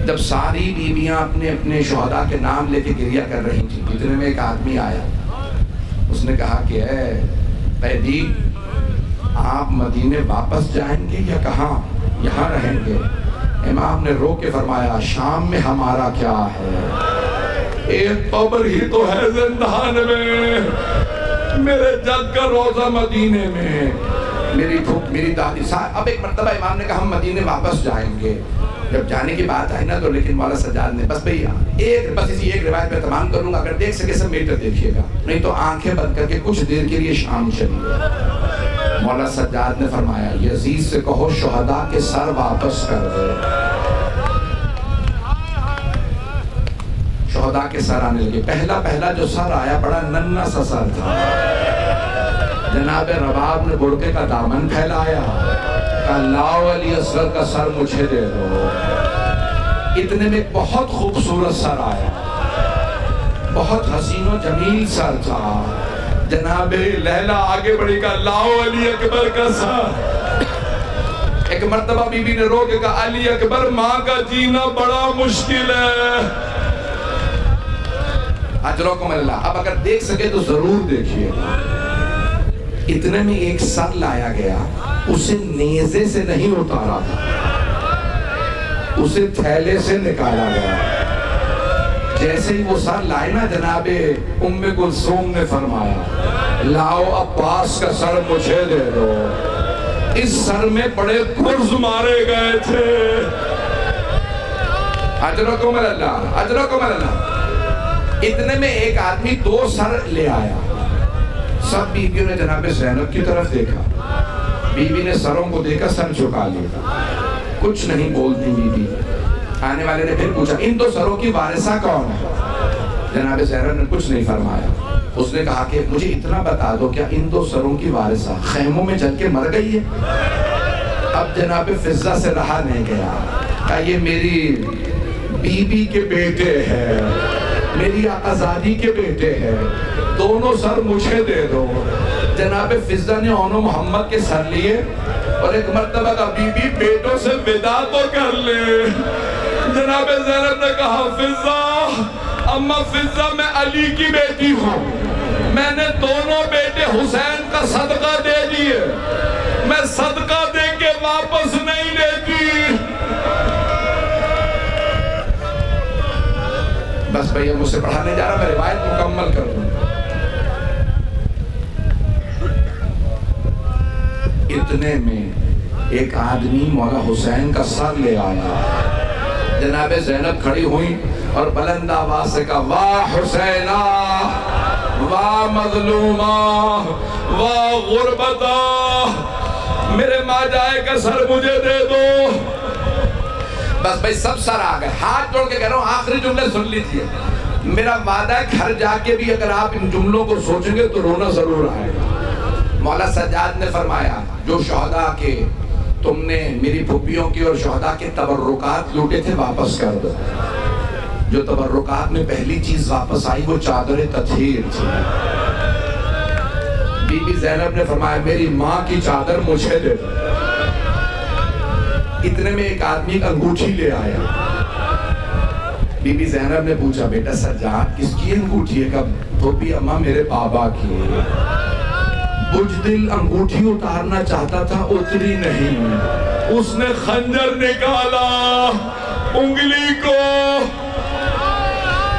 جب ساری بیویاں اپنے اپنے شہداء کے نام لے کے گریہ کر رہی تھی، اتنے میں ایک آدمی آیا، اس نے کہا کہ اے قیدی، آپ مدینے واپس جائیں گے یا کہاں یہاں رہیں گے؟ امام نے رو کے فرمایا شام میں ہمارا کیا ہے، ایک قبر ہی تو ہے زندان میں، میرے جد کا روزہ مدینے میں، میری پھوپ میری دادی صاحب۔ اب ایک مرتبہ امام نے کہا ہم مدینے واپس جائیں گے، جب جانے کی بات آئی نا تو لیکن مولا سجاد نے بس بھئی بس اسی ایک روایت پہ تمام کروں گا، اگر دیکھ سکے سب میٹر دیکھیے گا، نہیں تو آنکھیں بند کر کے کچھ دیر کے لیے شام چلیے۔ مولا سجاد نے فرمایا یزید سے کہو شہداء کے سر واپس کر دے۔ شہداء کے سر آنے لگے، پہلا جو سر آیا بڑا ننھا سا سر تھا، جناب رباب نے برقعے کا دامن پھیلایا، کہا لاؤ علی اصغر کا سر مجھے دے دو۔ اتنے میں بہت خوبصورت سر آیا، بہت حسین و جمیل سر تھا، جناب لیلا آگے بڑھی کہا لاؤ علی اکبر کا سر۔ ایک مرتبہ بی بی نے رو کے کہا علی اکبر ماں کا جینا بڑا مشکل ہے۔ اجرکم اللہ، اب اگر دیکھ سکے تو ضرور دیکھیے۔ اتنے میں ایک سر لایا گیا، اسے نیزے سے نہیں اتارا تھا، اسے تھیلے سے نکالا گیا۔ جیسے ہی وہ سر لائے نا جناب ام کلثوم نے فرمایا لاؤ عباس کا سر مجھے دے دو۔ اس سر میں بڑے گرز مارے گئے تھے۔ اجرکم اللہ، اجرکم اللہ۔ اتنے میں ایک آدمی 2 سر لے آیا، سب بیویوں نے جناب زینب کی طرف دیکھا، بی بی نے سروں کو دیکھا سر جھکا لیا، کچھ نہیں بولتی بی بی۔ آنے والے نے پھر پوچھا ان 2 سروں کی وارثہ کون ہے؟ جناب زینب نے کچھ نہیں فرمایا، اس نے کہا کہ مجھے اتنا بتا دو کیا ان 2 سروں کی وارثہ خیموں میں جل کے مر گئی ہے؟ اب جناب فضہ سے رہا نہیں گیا، کہا یہ میری بی بی کے بیٹے ہیں، میری آقازادی کے بیٹے ہیں، دونوں سر مجھے دے دو۔ جناب فضہ نے اونو محمد کے سر لیے اور ایک مرتبہ کا بی بی بیٹوں سے ودا تو کر لے۔ جناب زینب نے کہا فضہ، اما فضہ میں علی کی بیٹی ہوں، میں نے دونوں بیٹے حسین کا صدقہ دے دیے، میں صدقہ دے کے واپس نہیں لیتی۔ بس بھئی مجھ سے پڑھانے جا رہا، میں روایت مکمل کر دوں۔ اتنے میں ایک آدمی مولا حسین کا سر لے آیا، جناب زینب کھڑی ہوئی اور بلند آواز سے کہا واہ حسینہ، واہ مظلومہ، واہ غربتہ، میرے ماں جائے کا سر مجھے دے دو۔ بس بھئی سب سر آ گئے، ہاتھ جوڑ کے کہہ رہا ہوں آخری جملے سن لیجئے، میرا وعدہ ہے گھر جا کے بھی اگر آپ ان جملوں کو سوچیں گے تو رونا ضرور آئے گا۔ مولا سجاد نے فرمایا جو شہداء کے تم نے میری پھوپھیوں کی اور شہداء کے تبرکات لوٹے تھے واپس کر دو۔ جو تبرکات میں پہلی چیز واپس آئی وہ چادر تطہیر تھی۔ بی بی زینب نے فرمایا میری ماں کی چادر مجھے دے دو۔ اتنے میں ایک آدمی ایک انگوٹھی لے آیا، بی بی زینب نے پوچھا بیٹا سجاد کس کی انگوٹھی ہے؟ کہا پھوپھی اماں میرے بابا کی۔ بجدل انگوٹھی اتارنا چاہتا تھا، اتری نہیں، اس نے خنجر نکالا انگلی کو.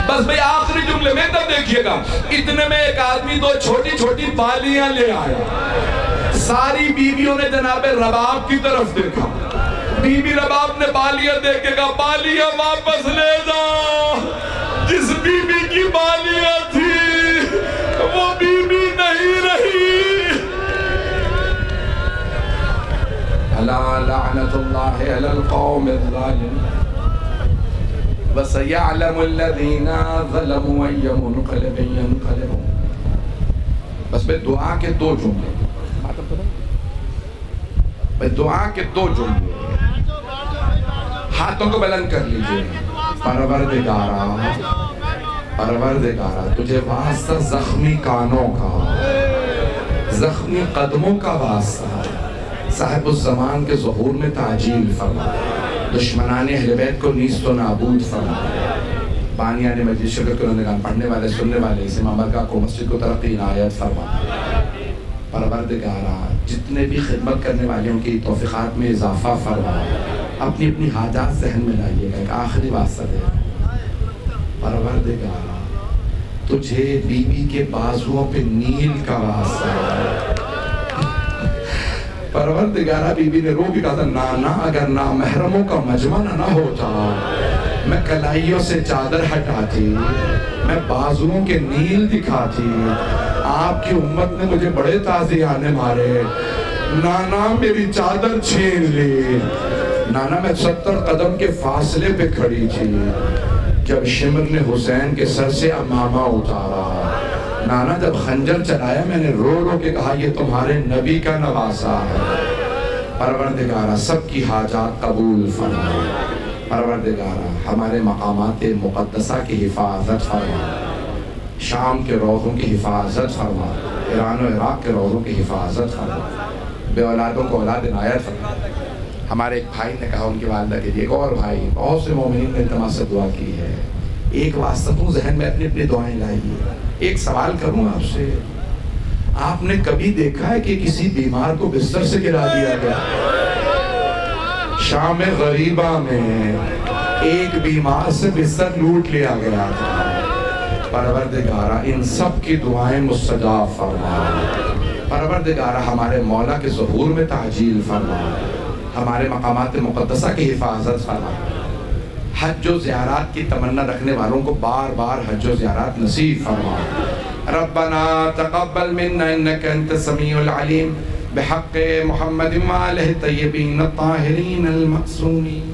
بس بھئی آخری جملے میں تب دیکھئے گا، اتنے میں ایک آدمی دو چھوٹی چھوٹی بالیاں لے آیا. ساری بیویوں نے جناب رباب کی طرف دیکھا. بی بی رباب نے بالیاں دیکھے گا، بالیاں واپس لے جا. جس بی بی کی بالیاں تھی وہ بی بی نہیں رہی. الا لعنت اللہ علی القوم الظالمین وَسَيَعْلَمُ الَّذِينَ ظَلَمُوا أَيَّ مُنْقَلِبٍ يَنْقَلِبُونَ. بس میں دعا کے دو جملے، دعا کے دو جملے، ہاتھوں کو بلند کر لیجئے. پروردگارا، پروردگارا تجھے واسطہ زخمی کانوں کا، زخمی قدموں کا واسطہ، صاحب الزمان کے ظہور میں تعجیل فرما، دشمنان اہل بیت کو نیست و نابود فرما، بانیان مجلس شکر کنندگان، پڑھنے والے سننے والے، اس امام برگاہ کو مسجد کو ترقی عنایت فرما. پروردگارا جتنے بھی خدمت کرنے والے ان کی توفیقات میں اضافہ فرما. اپنی اپنی حاجات ذہن میں لائیے گا. ایک آخری واسطہ دے، پروردگارا تجھے بی بی کے بازوؤں پہ نیل کا واسطہ. پروردگارہ بی بی نے رو بھی کہا تھا، نانا اگر نامحرموں کا مجمع نہ ہوتا میں کلائیوں سے چادر ہٹاتی، میں بازوؤں کے نیل دکھاتی. آپ کی امت نے مجھے بڑے تازیانے مارے، نانا میری چادر چھین لی. نانا میں 70 قدم کے فاصلے پہ کھڑی تھی جب شمر نے حسین کے سر سے امامہ اتارا. نانا جب خنجر چلایا میں نے رو رو کے کہا یہ تمہارے نبی کا نواسہ ہے. پروردگارہ سب کی حاجات قبول فرما. پروردگارہ ہمارے مقامات مقدسہ کی حفاظت فرما، شام کے روضوں کی حفاظت فرما، ایران و عراق کے روضوں کی حفاظت فرما، بے اولادوں کو اولاد عنایت فرما. ہمارے ایک بھائی نے کہا ان کی والدہ کے لیے، ایک اور بھائی، بہت سے مومنین نے التماس سے دعا کی ہے. ایک واسطہ تم ذہن میں اپنی اپنی دعائیں لائیے. ایک سوال کروں آپ سے، آپ نے کبھی دیکھا ہے کہ کسی بیمار کو بستر سے گرا دیا گیا؟ شام غریبہ میں ایک بیمار سے بستر لوٹ لیا گیا تھا. پروردگارہ ان سب کی دعائیں مستجاب فرما. پروردگارہ ہمارے مولا کے ظہور میں تعجیل فرما، ہمارے مقامات مقدسہ کی حفاظت فرما. حج و زیارات کی تمنا رکھنے والوں کو بار بار حج و زیارات نصیب فرما. ربنا تقبل منا انك انت السميع العليم بحق محمد وآلہ الطیبین الطاہرین المعصومین.